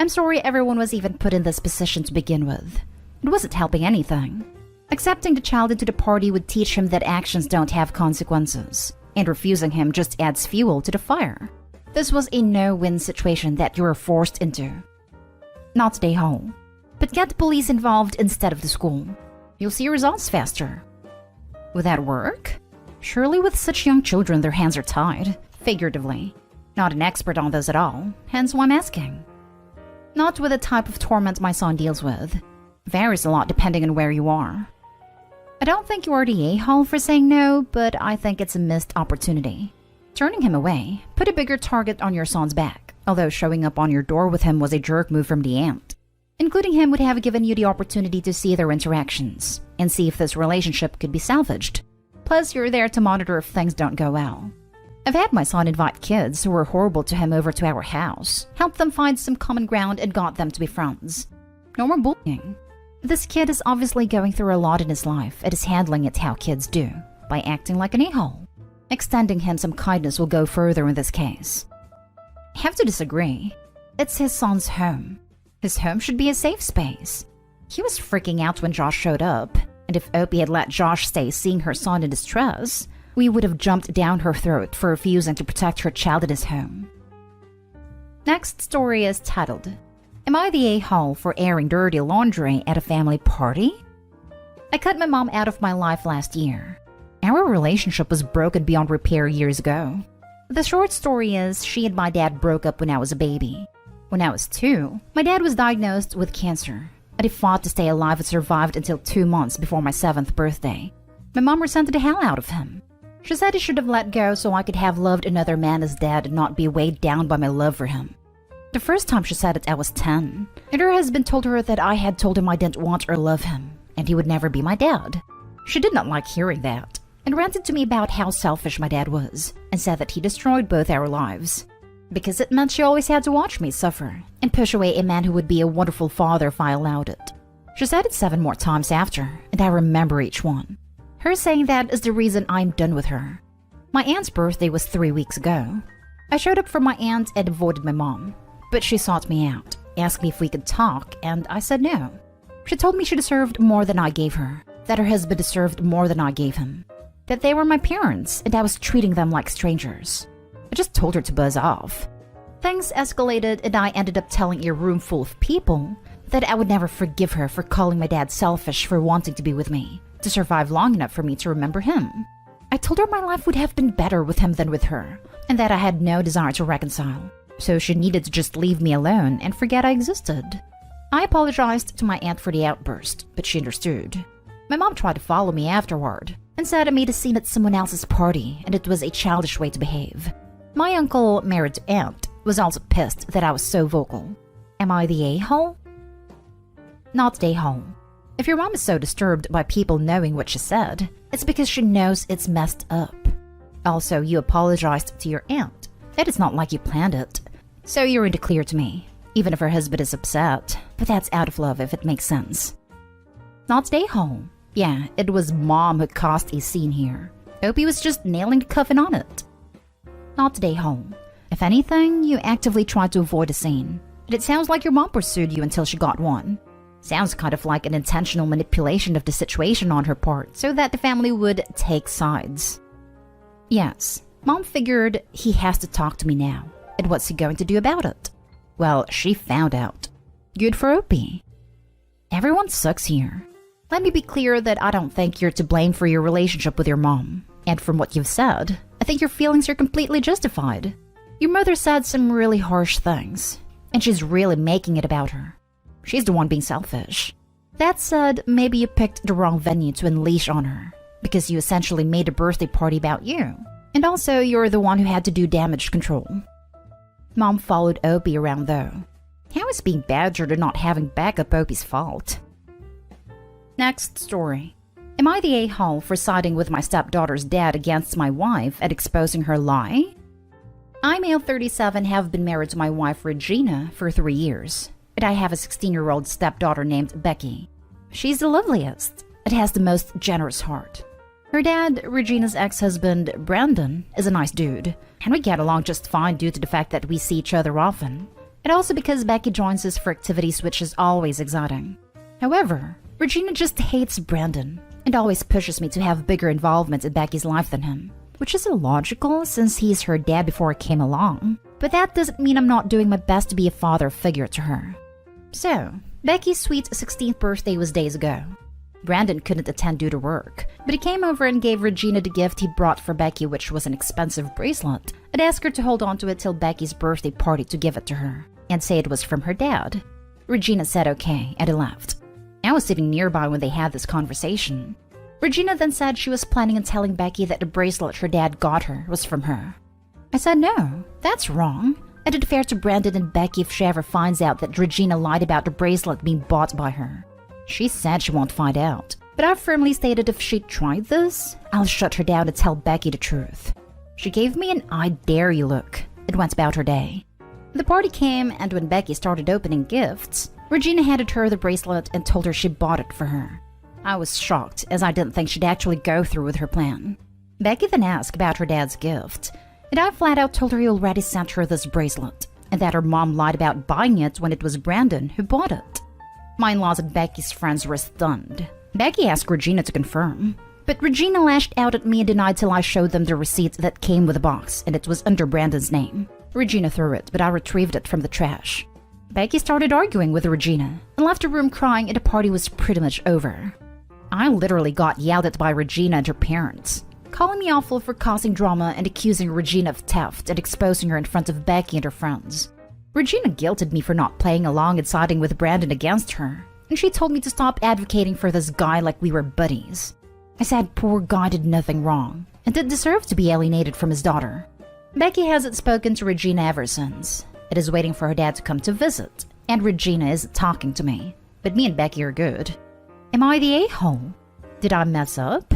I'm sorry everyone was even put in this position to begin with. It wasn't helping anything. Accepting the child into the party would teach him that actions don't have consequences, and refusing him just adds fuel to the fire. This was a no-win situation that you were forced into. Not the a-hole, but get the police involved instead of the school. You'll see results faster. Would that work? Surely with such young children their hands are tied, figuratively. Not an expert on this at all, hence why I'm asking. Not with the type of torment my son deals with. Varies a lot depending on where you are. I don't think you are the a-hole for saying no, but I think it's a missed opportunity. Turning him away put a bigger target on your son's back, although showing up on your door with him was a jerk move from the aunt. Including him would have given you the opportunity to see their interactions, and see if this relationship could be salvaged. Plus, you're there to monitor if things don't go well. I've had my son invite kids who were horrible to him over to our house, helped them find some common ground and got them to be friends. No more bullying. This kid is obviously going through a lot in his life and is handling it how kids do, by acting like an a-hole. Extending him some kindness will go further in this case. I have to disagree. It's his son's home. His home should be a safe space. He was freaking out when Josh showed up, and if Opie had let Josh stay seeing her son in distress, we would have jumped down her throat for refusing to protect her child at his home. Next story is titled, Am I the a-hole for airing dirty laundry at a family party? I cut my mom out of my life last year. Our relationship was broken beyond repair years ago. The short story is she and my dad broke up when I was a baby. When I was 2, my dad was diagnosed with cancer, and he fought to stay alive and survived until 2 months before my 7th birthday. My mom resented the hell out of him. She said he should have let go so I could have loved another man as dad and not be weighed down by my love for him. The first time she said it, I was 10, and her husband told her that I had told him I didn't want or love him, and he would never be my dad. She did not like hearing that, and ranted to me about how selfish my dad was, and said that he destroyed both our lives. Because it meant she always had to watch me suffer, and push away a man who would be a wonderful father if I allowed it. She said it 7 more times after, and I remember each one. Her saying that is the reason I'm done with her. My aunt's birthday was 3 weeks ago. I showed up for my aunt and avoided my mom. But she sought me out, asked me if we could talk, and I said no. She told me she deserved more than I gave her, that her husband deserved more than I gave him, that they were my parents and I was treating them like strangers. I just told her to buzz off. Things escalated and I ended up telling a room full of people that I would never forgive her for calling my dad selfish for wanting to be with me, to survive long enough for me to remember him. I told her my life would have been better with him than with her, and that I had no desire to reconcile, so she needed to just leave me alone and forget I existed. I apologized to my aunt for the outburst, but she understood. My mom tried to follow me afterward, and said I made a scene at someone else's party and it was a childish way to behave. My uncle, married to aunt, was also pissed that I was so vocal. Am I the a-hole? Not the a-hole. If your mom is so disturbed by people knowing what she said, it's because she knows it's messed up. Also, you apologized to your aunt. That is not like you planned it. So you're in the clear to me, even if her husband is upset. But that's out of love if it makes sense. Not the a-hole. Yeah, it was mom who caused a scene here. Opie was just nailing the coffin on it. Not the a-hole. If anything, you actively tried to avoid a scene. And it sounds like your mom pursued you until she got one. Sounds kind of like an intentional manipulation of the situation on her part so that the family would take sides. Yes, mom figured he has to talk to me now. And what's he going to do about it? Well, she found out. Good for Opie. Everyone sucks here. Let me be clear that I don't think you're to blame for your relationship with your mom. And from what you've said, I think your feelings are completely justified. Your mother said some really harsh things, and she's really making it about her. She's the one being selfish. That said, maybe you picked the wrong venue to unleash on her, because you essentially made a birthday party about you. And also, you're the one who had to do damage control. Mom followed Opie around though. How is being badgered and not having backup Opie's fault? Next story. Am I the a-hole for siding with my stepdaughter's dad against my wife and exposing her lie? I, male 37, have been married to my wife Regina for 3 years. And I have a 16-year-old stepdaughter named Becky. She's the loveliest and has the most generous heart. Her dad, Regina's ex-husband, Brandon, is a nice dude, and we get along just fine due to the fact that we see each other often, and also because Becky joins us for activities which is always exciting. However, Regina just hates Brandon, and always pushes me to have bigger involvement in Becky's life than him, which is illogical since he's her dad before I came along, but that doesn't mean I'm not doing my best to be a father figure to her. So, Becky's sweet 16th birthday was days ago. Brandon couldn't attend due to work, but he came over and gave Regina the gift he brought for Becky, which was an expensive bracelet, and asked her to hold on to it till Becky's birthday party to give it to her, and say it was from her dad. Regina said okay, and he left. I was sitting nearby when they had this conversation. Regina then said she was planning on telling Becky that the bracelet her dad got her was from her. I said no, that's wrong. And it's fair to Brandon and Becky if she ever finds out that Regina lied about the bracelet being bought by her. She said she won't find out, but I firmly stated if she tried this, I'll shut her down and tell Becky the truth. She gave me an I dare you look and went about her day. The party came, and when Becky started opening gifts, Regina handed her the bracelet and told her she bought it for her. I was shocked, as I didn't think she'd actually go through with her plan. Becky then asked about her dad's gift, and I flat out told her he already sent her this bracelet, and that her mom lied about buying it when it was Brandon who bought it. My in-laws and Becky's friends were stunned. Becky asked Regina to confirm, but Regina lashed out at me and denied till I showed them the receipt that came with the box, and it was under Brandon's name. Regina threw it, but I retrieved it from the trash. Becky started arguing with Regina and left the room crying, and the party was pretty much over. I literally got yelled at by Regina and her parents, calling me awful for causing drama and accusing Regina of theft and exposing her in front of Becky and her friends. Regina guilted me for not playing along and siding with Brandon against her, and she told me to stop advocating for this guy like we were buddies. I said poor guy did nothing wrong and did deserve to be alienated from his daughter. Becky hasn't spoken to Regina ever since. It is waiting for her dad to come to visit, and Regina isn't talking to me, but me and Becky are good. Am I the a-hole? Did I mess up?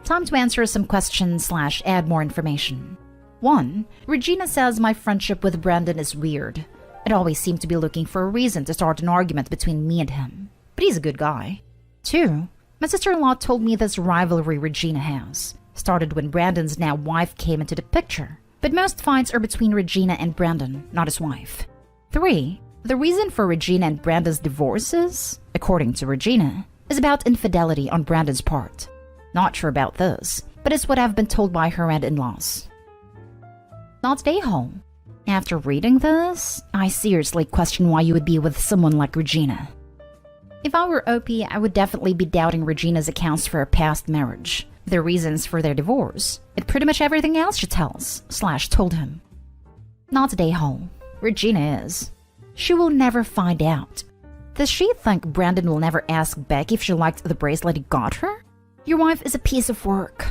Time to answer some questions / add more information. 1. Regina says my friendship with Brandon is weird. It always seemed to be looking for a reason to start an argument between me and him, but he's a good guy. 2. My sister-in-law told me this rivalry Regina has started when Brandon's now wife came into the picture, but most fights are between Regina and Brandon, not his wife. 3. The reason for Regina and Brandon's divorces, according to Regina, is about infidelity on Brandon's part. Not sure about this, but it's what I've been told by her and in-laws. Not today, home. After reading this, I seriously question why you would be with someone like Regina. If I were OP, I would definitely be doubting Regina's accounts for her past marriage, the reasons for their divorce, and pretty much everything else she told him. Not today, home. Regina is. She will never find out. Does she think Brandon will never ask Becky if she liked the bracelet he got her? Your wife is a piece of work.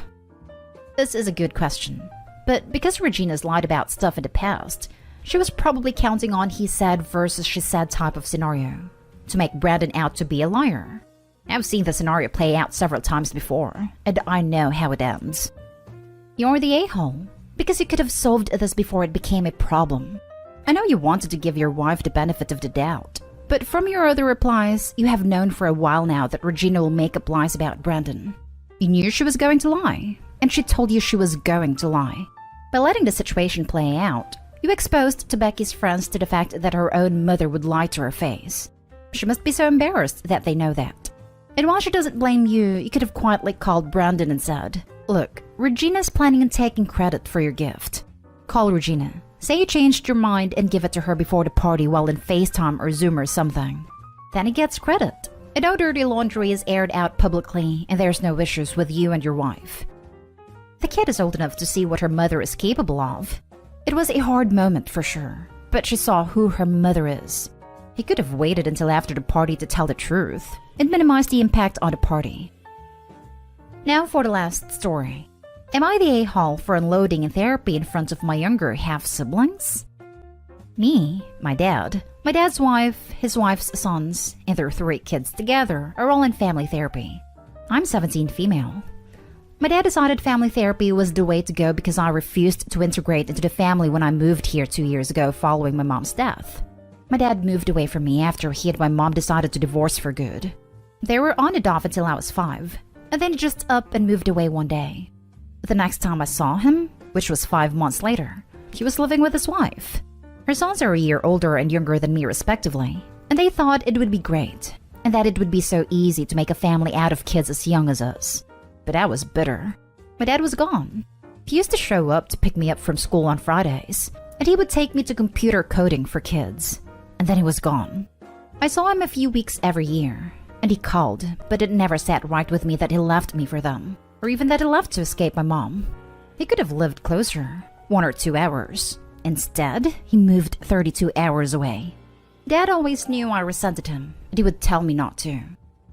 This is a good question. But because Regina's lied about stuff in the past, she was probably counting on he said versus she said type of scenario to make Brandon out to be a liar. I've seen the scenario play out several times before, and I know how it ends. You're the a-hole, because you could have solved this before it became a problem. I know you wanted to give your wife the benefit of the doubt, but from your other replies, you have known for a while now that Regina will make up lies about Brandon. You knew she was going to lie, and she told you she was going to lie. By letting the situation play out, you exposed to Becky's friends to the fact that her own mother would lie to her face. She must be so embarrassed that they know that. And while she doesn't blame you, you could have quietly called Brandon and said, "Look, Regina's planning on taking credit for your gift. Call Regina. Say you changed your mind and give it to her before the party while in FaceTime or Zoom or something. Then he gets credit. And no dirty laundry is aired out publicly and there's no issues with you and your wife." The kid is old enough to see what her mother is capable of. It was a hard moment for sure, but she saw who her mother is. He could have waited until after the party to tell the truth and minimize the impact on the party. Now for the last story. Am I the a-hole for unloading in therapy in front of my younger half-siblings? Me, my dad's wife, his wife's sons, and their 3 kids together are all in family therapy. I'm 17 female. My dad decided family therapy was the way to go because I refused to integrate into the family when I moved here 2 years ago following my mom's death. My dad moved away from me after he and my mom decided to divorce for good. They were on and off until I was 5, and then he just up and moved away one day. The next time I saw him, which was 5 months later, he was living with his wife. Her sons are a year older and younger than me respectively, and they thought it would be great, and that it would be so easy to make a family out of kids as young as us. But I was bitter. My dad was gone. He used to show up to pick me up from school on Fridays, and he would take me to computer coding for kids. And then he was gone. I saw him a few weeks every year, and he called, but it never sat right with me that he left me for them, or even that he left to escape my mom. He could have lived closer, 1 or 2 hours. Instead, he moved 32 hours away. Dad always knew I resented him, and he would tell me not to.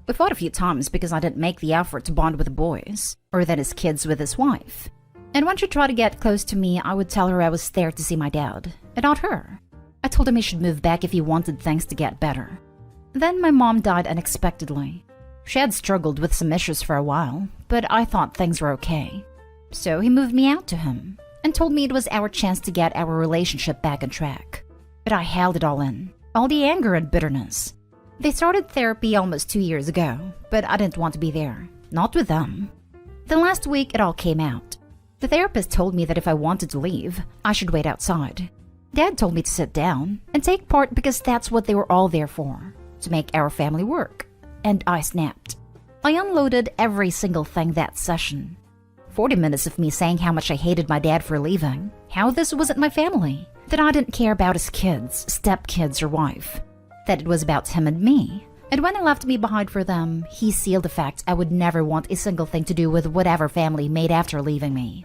We fought a few times because I didn't make the effort to bond with the boys, or then his kids with his wife. And when she tried to get close to me, I would tell her I was there to see my dad, and not her. I told him he should move back if he wanted things to get better. Then my mom died unexpectedly. She had struggled with some issues for a while, but I thought things were okay. So he moved me out to him, and told me it was our chance to get our relationship back on track. But I held it all in, all the anger and bitterness. They started therapy almost 2 years ago, but I didn't want to be there, not with them. The last week it all came out. The therapist told me that if I wanted to leave, I should wait outside. Dad told me to sit down and take part because that's what they were all there for, to make our family work. And I snapped. I unloaded every single thing that session. 40 minutes of me saying how much I hated my dad for leaving, how this wasn't my family, that I didn't care about his kids, stepkids, or wife, that it was about him and me. And when he left me behind for them, he sealed the fact I would never want a single thing to do with whatever family made after leaving me.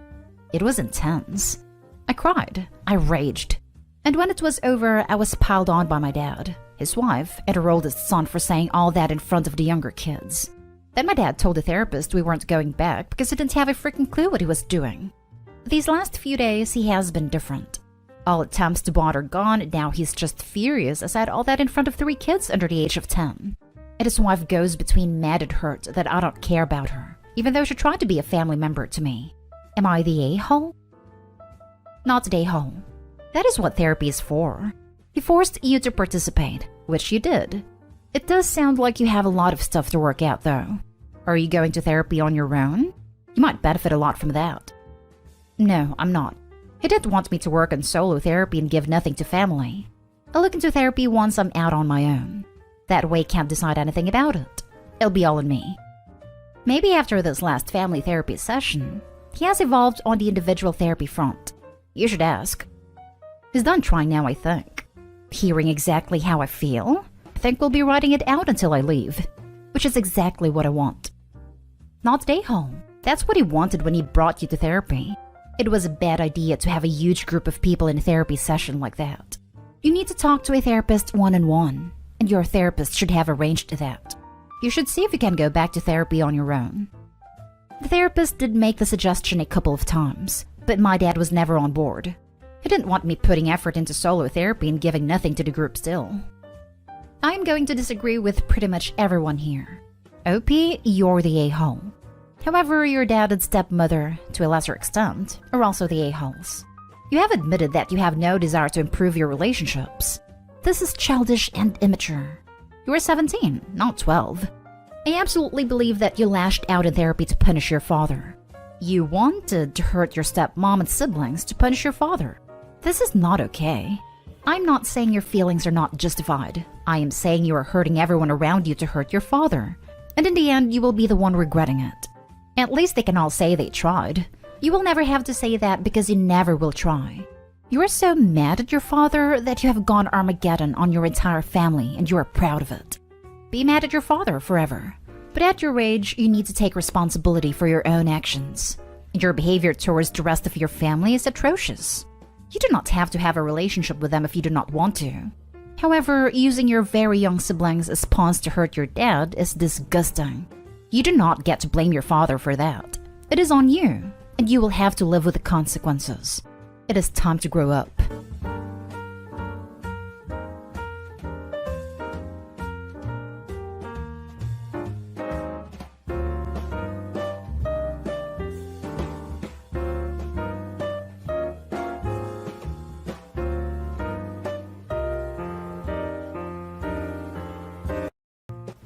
It was intense. I cried. I raged. And when it was over, I was piled on by my dad, his wife, and her oldest son for saying all that in front of the younger kids. Then my dad told the therapist we weren't going back because he didn't have a freaking clue what he was doing. These last few days, he has been different. All attempts to bond are gone, and now he's just furious I said all that in front of 3 kids under the age of 10. And his wife goes between mad and hurt that I don't care about her, even though she tried to be a family member to me. Am I the a-hole? Not the a-hole. That is what therapy is for. He forced you to participate, which you did. It does sound like you have a lot of stuff to work out, though. Are you going to therapy on your own? You might benefit a lot from that. No, I'm not. He didn't want me to work on solo therapy and give nothing to family. I'll look into therapy once I'm out on my own. That way can't decide anything about it. It'll be all on me. Maybe after this last family therapy session, he has evolved on the individual therapy front. You should ask. He's done trying now, I think. Hearing exactly how I feel, I think we'll be writing it out until I leave, which is exactly what I want. Not stay home. That's what he wanted when he brought you to therapy. It was a bad idea to have a huge group of people in a therapy session like that. You need to talk to a therapist one-on-one, and your therapist should have arranged that. You should see if you can go back to therapy on your own. The therapist did make the suggestion a couple of times, but my dad was never on board. He didn't want me putting effort into solo therapy and giving nothing to the group still. I am going to disagree with pretty much everyone here. OP, you're the a-hole. However, your dad and stepmother, to a lesser extent, are also the a-holes. You have admitted that you have no desire to improve your relationships. This is childish and immature. You were 17, not 12. I absolutely believe that you lashed out in therapy to punish your father. You wanted to hurt your stepmom and siblings to punish your father. This is not okay. I'm not saying your feelings are not justified. I am saying you are hurting everyone around you to hurt your father. And in the end, you will be the one regretting it. At least they can all say they tried. You will never have to say that because you never will try. You are so mad at your father that you have gone Armageddon on your entire family and you are proud of it. Be mad at your father forever. But at your age, you need to take responsibility for your own actions. Your behavior towards the rest of your family is atrocious. You do not have to have a relationship with them if you do not want to. However, using your very young siblings as pawns to hurt your dad is disgusting. You do not get to blame your father for that. It is on you, and you will have to live with the consequences. It is time to grow up.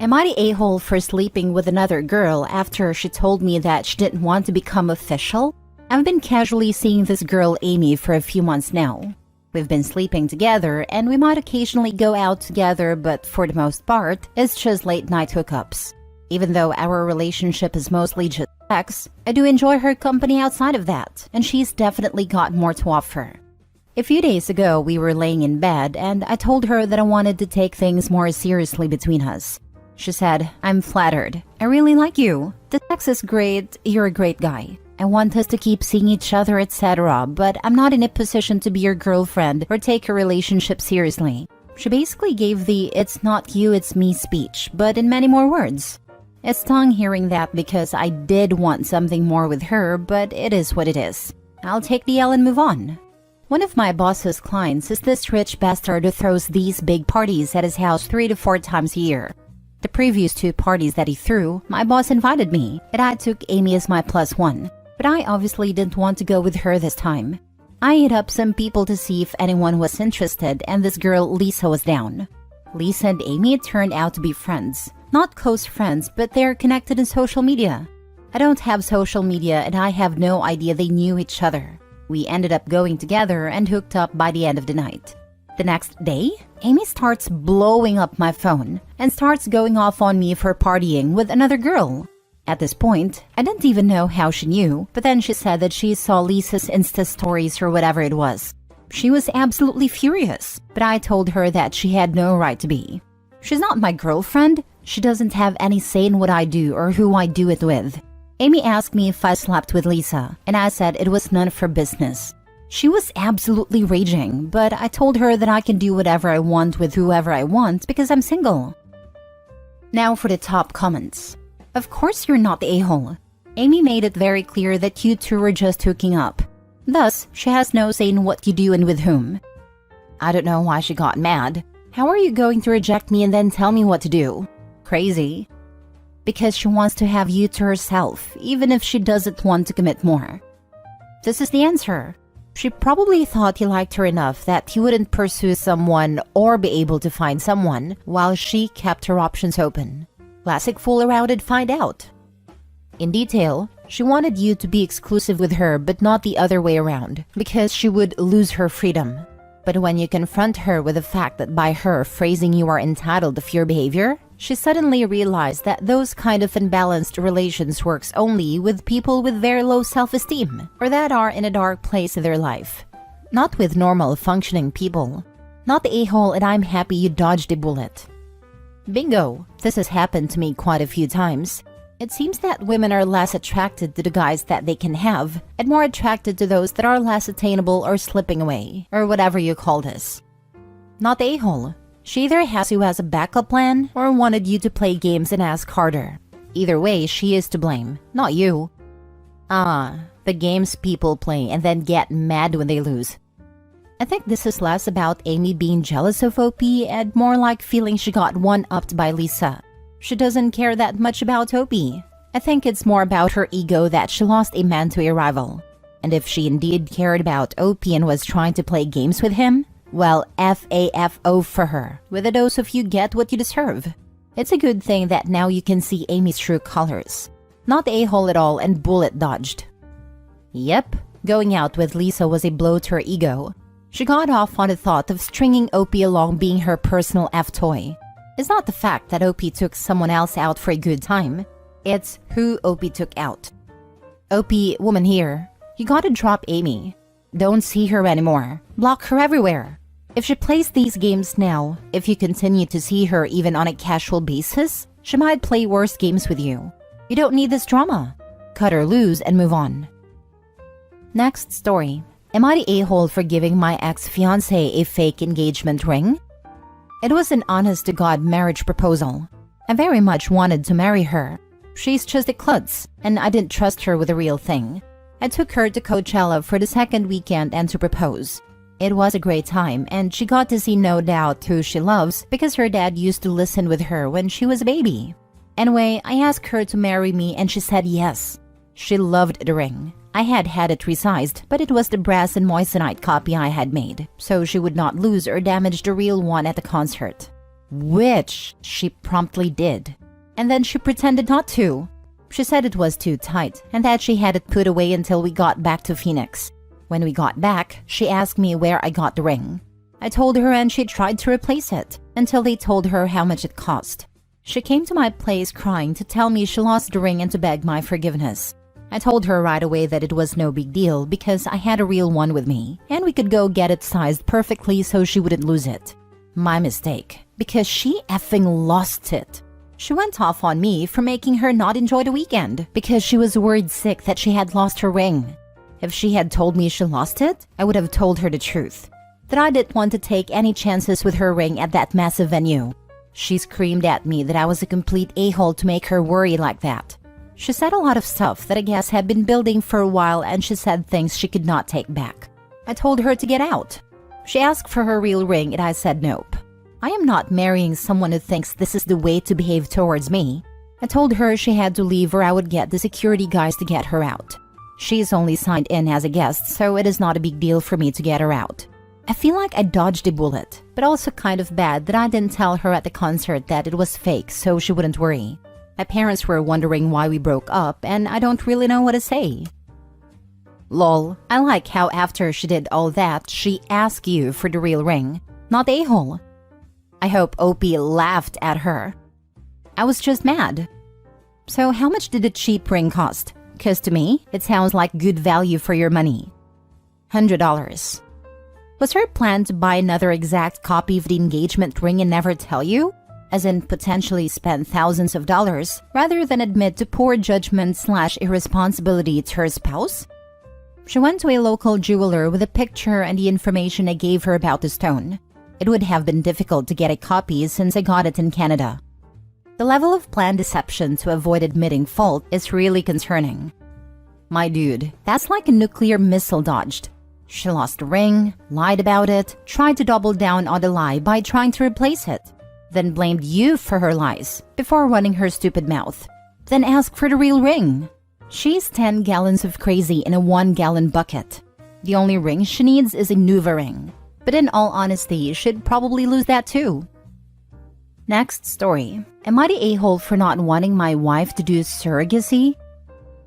Am I the a-hole for sleeping with another girl after she told me that she didn't want to become official? I've been casually seeing this girl Amy for a few months now. We've been sleeping together and we might occasionally go out together, but for the most part, it's just late night hookups. Even though our relationship is mostly just sex, I do enjoy her company outside of that, and she's definitely got more to offer. A few days ago, we were laying in bed and I told her that I wanted to take things more seriously between us. She said, "I'm flattered. I really like you. The sex is great. You're a great guy. I want us to keep seeing each other, etc. But I'm not in a position to be your girlfriend or take a relationship seriously." She basically gave the "it's not you, it's me" speech, but in many more words. It stung hearing that because I did want something more with her, but it is what it is. I'll take the L and move on. One of my boss's clients is this rich bastard who throws these big parties at his house 3 to 4 times a year. The previous 2 parties that he threw, my boss invited me, and I took Amy as my +1. But I obviously didn't want to go with her this time. I hit up some people to see if anyone was interested, and this girl Lisa was down. Lisa and Amy turned out to be friends. Not close friends, but they're connected in social media. I don't have social media and I have no idea they knew each other. We ended up going together and hooked up by the end of the night. The next day, Amy starts blowing up my phone and starts going off on me for partying with another girl. At this point, I didn't even know how she knew, but then she said that she saw Lisa's Insta stories or whatever it was. She was absolutely furious, but I told her that she had no right to be. She's not my girlfriend. She doesn't have any say in what I do or who I do it with. Amy asked me if I slept with Lisa, and I said it was none of her business. She was absolutely raging, but I told her that I can do whatever I want with whoever I want because I'm single. Now for the top comments. Of course you're not the a-hole. Amy made it very clear that you two were just hooking up. Thus, she has no say in what you do and with whom. I don't know why she got mad. How are you going to reject me and then tell me what to do? Crazy. Because she wants to have you to herself, even if she doesn't want to commit more. This is the answer. She probably thought he liked her enough that he wouldn't pursue someone or be able to find someone while she kept her options open. Classic fool around and find out. In detail, she wanted you to be exclusive with her but not the other way around because she would lose her freedom. But when you confront her with the fact that by her phrasing you are entitled of your behavior, she suddenly realized that those kind of unbalanced relations works only with people with very low self-esteem or that are in a dark place in their life. Not with normal functioning people. Not the a-hole, and I'm happy you dodged a bullet. Bingo! This has happened to me quite a few times. It seems that women are less attracted to the guys that they can have and more attracted to those that are less attainable or slipping away, or whatever you call this. Not the a-hole. She either has you as a backup plan or wanted you to play games and ask harder. Either way, she is to blame, not you. The games people play and then get mad when they lose. I think this is less about Amy being jealous of OP and more like feeling she got one-upped by Lisa. She doesn't care that much about OP. I think it's more about her ego that she lost a man to a rival. And if she indeed cared about OP and was trying to play games with him, well, FAFO for her. With a dose of you get what you deserve. It's a good thing that now you can see Amy's true colors. Not the a-hole at all and bullet dodged. Yep, going out with Lisa was a blow to her ego. She got off on the thought of stringing OP along being her personal F-toy. It's not the fact that OP took someone else out for a good time. It's who OP took out. OP, woman here, you gotta drop Amy. Don't see her anymore. Block her everywhere. If she plays these games now, if you continue to see her even on a casual basis, she might play worse games with you. You don't need this drama. Cut her loose and move on. Next story. Am I the a-hole for giving my ex-fiancé a fake engagement ring? It was an honest-to-God marriage proposal. I very much wanted to marry her. She's just a klutz, and I didn't trust her with the real thing. I took her to Coachella for the second weekend and to propose. It was a great time, and she got to see no doubt who she loves because her dad used to listen with her when she was a baby. Anyway, I asked her to marry me and she said yes. She loved the ring. I had it resized, but it was the brass and moissanite copy I had made, so she would not lose or damage the real one at the concert. Which she promptly did. And then she pretended not to. She said it was too tight and that she had it put away until we got back to Phoenix. When we got back, she asked me where I got the ring. I told her and she tried to replace it until they told her how much it cost. She came to my place crying to tell me she lost the ring and to beg my forgiveness. I told her right away that it was no big deal because I had a real one with me and we could go get it sized perfectly so she wouldn't lose it. My mistake, because she effing lost it. She went off on me for making her not enjoy the weekend because she was worried sick that she had lost her ring. If she had told me she lost it, I would have told her the truth. That I didn't want to take any chances with her ring at that massive venue. She screamed at me that I was a complete a-hole to make her worry like that. She said a lot of stuff that I guess had been building for a while and she said things she could not take back. I told her to get out. She asked for her real ring and I said nope. I am not marrying someone who thinks this is the way to behave towards me. I told her she had to leave or I would get the security guys to get her out. She's only signed in as a guest, so it is not a big deal for me to get her out. I feel like I dodged a bullet, but also kind of bad that I didn't tell her at the concert that it was fake so she wouldn't worry. My parents were wondering why we broke up and I don't really know what to say. Lol, I like how after she did all that, she asked you for the real ring, not the a-hole. I hope OP laughed at her. I was just mad. So how much did the cheap ring cost? Cause to me, it sounds like good value for your money. $100. Was her plan to buy another exact copy of the engagement ring and never tell you? As in potentially spend thousands of dollars, rather than admit to poor judgment/irresponsibility to her spouse? She went to a local jeweler with a picture and the information I gave her about the stone. It would have been difficult to get a copy since I got it in Canada. The level of planned deception to avoid admitting fault is really concerning. My dude, that's like a nuclear missile dodged. She lost the ring, lied about it, tried to double down on the lie by trying to replace it, then blamed you for her lies before running her stupid mouth, then asked for the real ring. She's 10 gallons of crazy in a 1-gallon bucket. The only ring she needs is a Nuva ring. But in all honesty, she'd probably lose that too. Next story. Am I the a-hole for not wanting my wife to do surrogacy?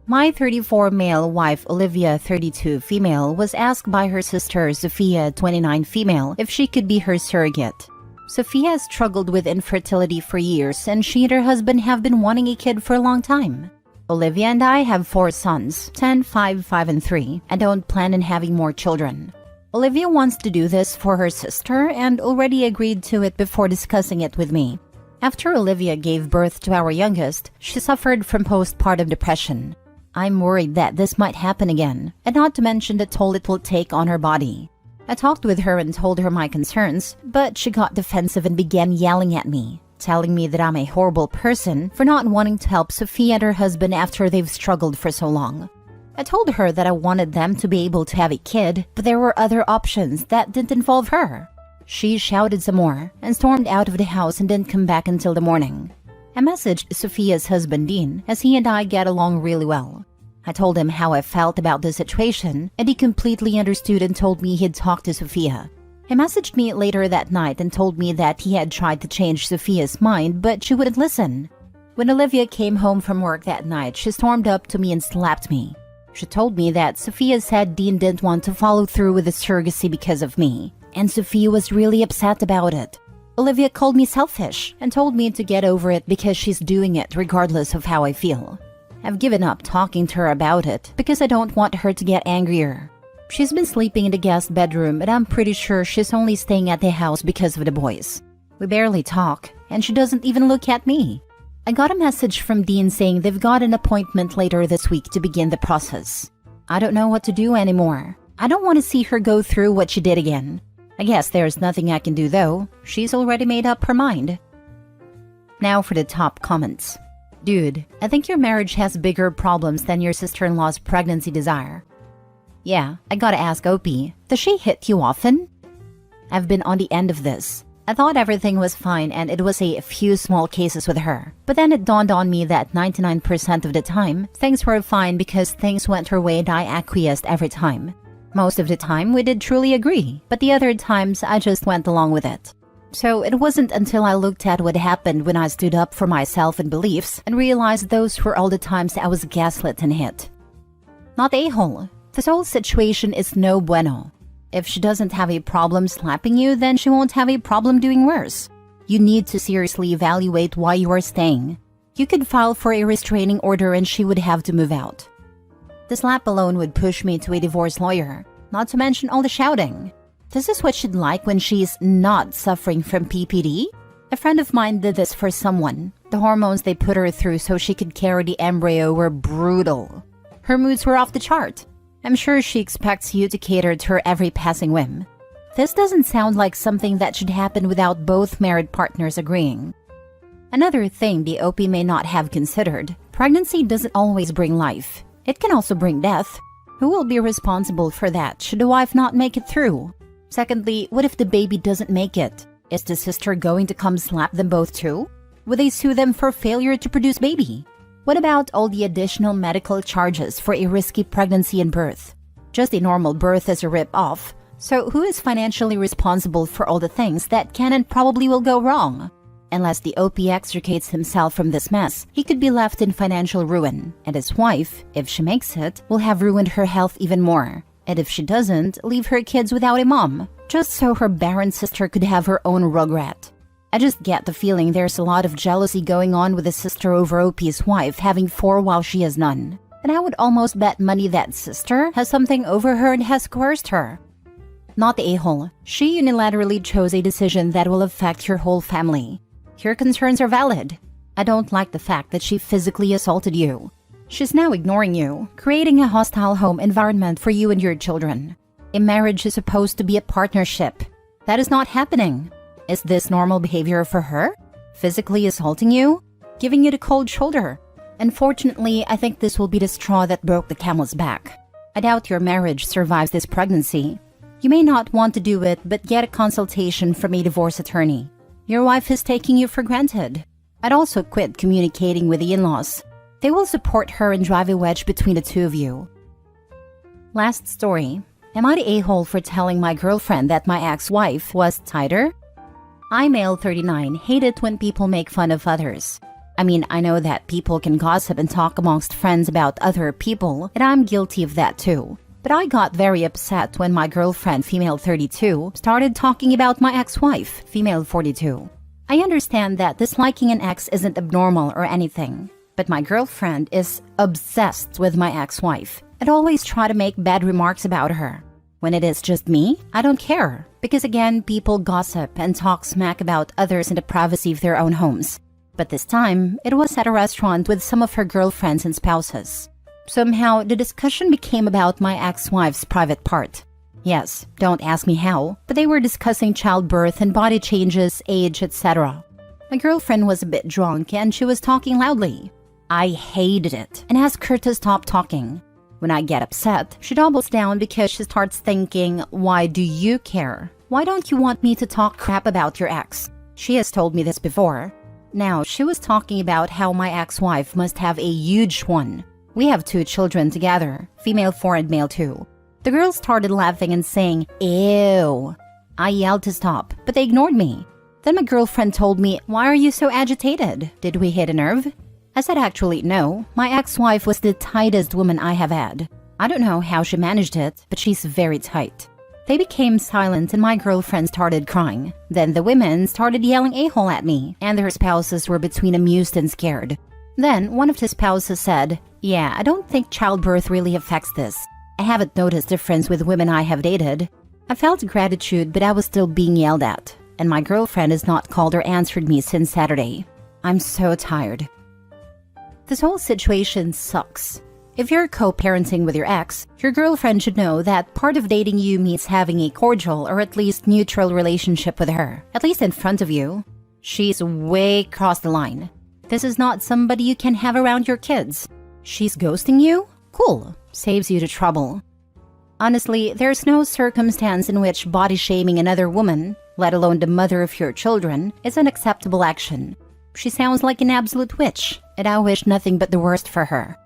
My 34 male wife Olivia 32 female was asked by her sister Sophia 29 female if she could be her surrogate. Sophia has struggled with infertility for years, and she and her husband have been wanting a kid for a long time. Olivia and I have 4 sons, 10, 5, 5, and 3, and don't plan on having more children. Olivia wants to do this for her sister and already agreed to it before discussing it with me. After Olivia gave birth to our youngest, she suffered from postpartum depression. I'm worried that this might happen again, and not to mention the toll it will take on her body. I talked with her and told her my concerns, but she got defensive and began yelling at me, telling me that I'm a horrible person for not wanting to help Sophia and her husband after they've struggled for so long. I told her that I wanted them to be able to have a kid, but there were other options that didn't involve her. She shouted some more and stormed out of the house and didn't come back until the morning. I messaged Sophia's husband Dean, as he and I get along really well. I told him how I felt about the situation, and he completely understood and told me he'd talked to Sophia. He messaged me later that night and told me that he had tried to change Sophia's mind, but she wouldn't listen. When Olivia came home from work that night, she stormed up to me and slapped me. She told me that Sophia said Dean didn't want to follow through with the surrogacy because of me, and Sophia was really upset about it. Olivia called me selfish and told me to get over it because she's doing it regardless of how I feel. I've given up talking to her about it because I don't want her to get angrier. She's been sleeping in the guest bedroom, and I'm pretty sure she's only staying at the house because of the boys. We barely talk, and she doesn't even look at me. I got a message from Dean saying they've got an appointment later this week to begin the process. I don't know what to do anymore. I don't want to see her go through what she did again. I guess there's nothing I can do though. She's already made up her mind. Now for the top comments. Dude, I think your marriage has bigger problems than your sister-in-law's pregnancy desire. Yeah, I gotta ask Opie, does she hit you often? I've been on the end of this. I thought everything was fine and it was a few small cases with her. But then it dawned on me that 99% of the time, things were fine because things went her way and I acquiesced every time. Most of the time, we did truly agree, but the other times I just went along with it. So it wasn't until I looked at what happened when I stood up for myself and beliefs and realized those were all the times I was gaslit and hit. Not a-hole. This whole situation is no bueno. If she doesn't have a problem slapping you, then she won't have a problem doing worse. You need to seriously evaluate why you are staying. You could file for a restraining order and she would have to move out. The slap alone would push me to a divorce lawyer, not to mention all the shouting. This is what she'd like when she's not suffering from PPD? A friend of mine did this for someone. The hormones they put her through so she could carry the embryo were brutal. Her moods were off the chart. I'm sure she expects you to cater to her every passing whim. This doesn't sound like something that should happen without both married partners agreeing. Another thing the OP may not have considered, pregnancy doesn't always bring life. It can also bring death. Who will be responsible for that should the wife not make it through? Secondly, what if the baby doesn't make it? Is the sister going to come slap them both too? Would they sue them for failure to produce baby? What about all the additional medical charges for a risky pregnancy and birth? Just a normal birth is a rip-off, so who is financially responsible for all the things that can and probably will go wrong? Unless the OP extricates himself from this mess, he could be left in financial ruin, and his wife, if she makes it, will have ruined her health even more. And if she doesn't, leave her kids without a mom, just so her barren sister could have her own rugrat. I just get the feeling there's a lot of jealousy going on with the sister over OP's wife having 4 while she has none. And I would almost bet money that sister has something over her and has coerced her. Not the a-hole. She unilaterally chose a decision that will affect your whole family. Your concerns are valid. I don't like the fact that she physically assaulted you. She's now ignoring you, creating a hostile home environment for you and your children. A marriage is supposed to be a partnership. That is not happening. Is this normal behavior for her? Physically assaulting you? Giving you the cold shoulder? Unfortunately, I think this will be the straw that broke the camel's back. I doubt your marriage survives this pregnancy. You may not want to do it, but get a consultation from a divorce attorney. Your wife is taking you for granted. I'd also quit communicating with the in-laws. They will support her and drive a wedge between the two of you. Last story. Am I the a-hole for telling my girlfriend that my ex-wife was tighter? I, male 39, hate it when people make fun of others. I mean, I know that people can gossip and talk amongst friends about other people, and I'm guilty of that too. But I got very upset when my girlfriend, female 32, started talking about my ex-wife, female 42. I understand that disliking an ex isn't abnormal or anything, but my girlfriend is obsessed with my ex-wife and always try to make bad remarks about her. When it is just me, I don't care, because again, people gossip and talk smack about others in the privacy of their own homes. But this time, it was at a restaurant with some of her girlfriends and spouses. Somehow, the discussion became about my ex-wife's private part. Yes, don't ask me how, but they were discussing childbirth and body changes, age, etc. My girlfriend was a bit drunk and she was talking loudly. I hated it and asked her to stop talking. When I get upset, she doubles down because she starts thinking, why do you care? Why don't you want me to talk crap about your ex? She has told me this before. Now, she was talking about how my ex-wife must have a huge one. We have 2 children together, female 4 and male 2. The girls started laughing and saying, ew. I yelled to stop, but they ignored me. Then my girlfriend told me, why are you so agitated? Did we hit a nerve? I said actually no, my ex-wife was the tightest woman I have had. I don't know how she managed it, but she's very tight. They became silent and my girlfriend started crying. Then the women started yelling a-hole at me, and their spouses were between amused and scared. Then one of the spouses said, yeah, I don't think childbirth really affects this. I haven't noticed difference with women I have dated. I felt gratitude, but I was still being yelled at, and my girlfriend has not called or answered me since Saturday. I'm so tired. This whole situation sucks. If you're co-parenting with your ex, your girlfriend should know that part of dating you means having a cordial or at least neutral relationship with her, at least in front of you. She's way crossed the line. This is not somebody you can have around your kids. She's ghosting you? Cool. Saves you the trouble. Honestly, there's no circumstance in which body shaming another woman, let alone the mother of your children, is an acceptable action. She sounds like an absolute witch, and I wish nothing but the worst for her.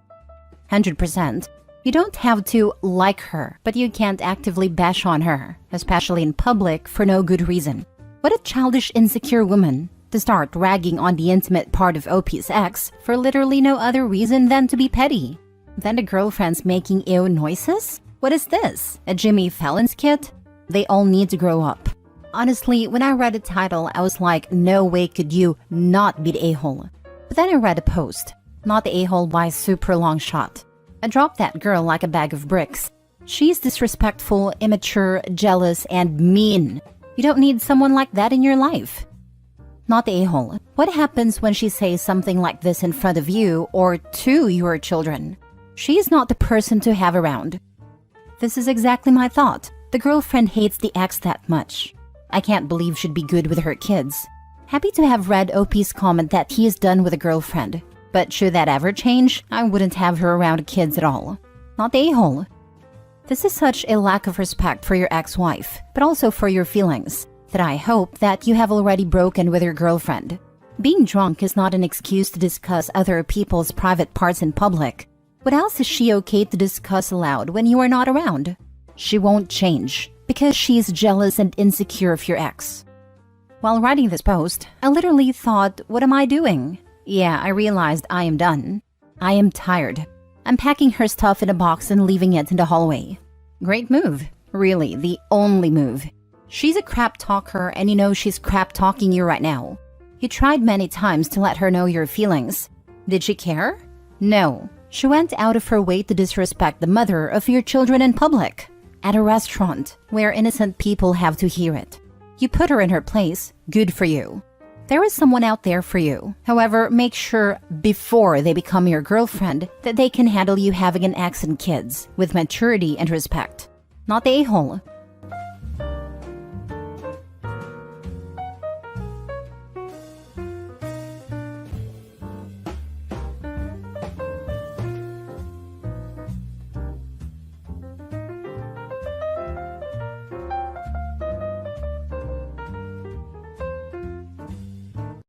100%. You don't have to like her, but you can't actively bash on her, especially in public, for no good reason. What a childish, insecure woman to start ragging on the intimate part of OP's ex for literally no other reason than to be petty. Then the girlfriend's making ew noises? What is this? A Jimmy Fallon skit? They all need to grow up. Honestly, when I read the title, I was like, no way could you not be the a-hole. But then I read a post. Not the a-hole by super long shot. I dropped that girl like a bag of bricks. She's disrespectful, immature, jealous, and mean. You don't need someone like that in your life. Not the a-hole. What happens when she says something like this in front of you or to your children? She's not the person to have around. This is exactly my thought. The girlfriend hates the ex that much. I can't believe she'd be good with her kids. Happy to have read OP's comment that he is done with a girlfriend. But should that ever change, I wouldn't have her around kids at all. Not the a-hole. This is such a lack of respect for your ex-wife, but also for your feelings, that I hope that you have already broken with your girlfriend. Being drunk is not an excuse to discuss other people's private parts in public. What else is she okay to discuss aloud when you are not around? She won't change, because she is jealous and insecure of your ex. While writing this post, I literally thought, what am I doing? Yeah, I realized I am done. I am tired. I'm packing her stuff in a box and leaving it in the hallway. Great move. Really, the only move. She's a crap talker and you know she's crap talking you right now. You tried many times to let her know your feelings. Did she care? No. She went out of her way to disrespect the mother of your children in public. At a restaurant, where innocent people have to hear it. You put her in her place. Good for you. There is someone out there for you. However, make sure before they become your girlfriend that they can handle you having an ex and kids with maturity and respect. Not the a-hole.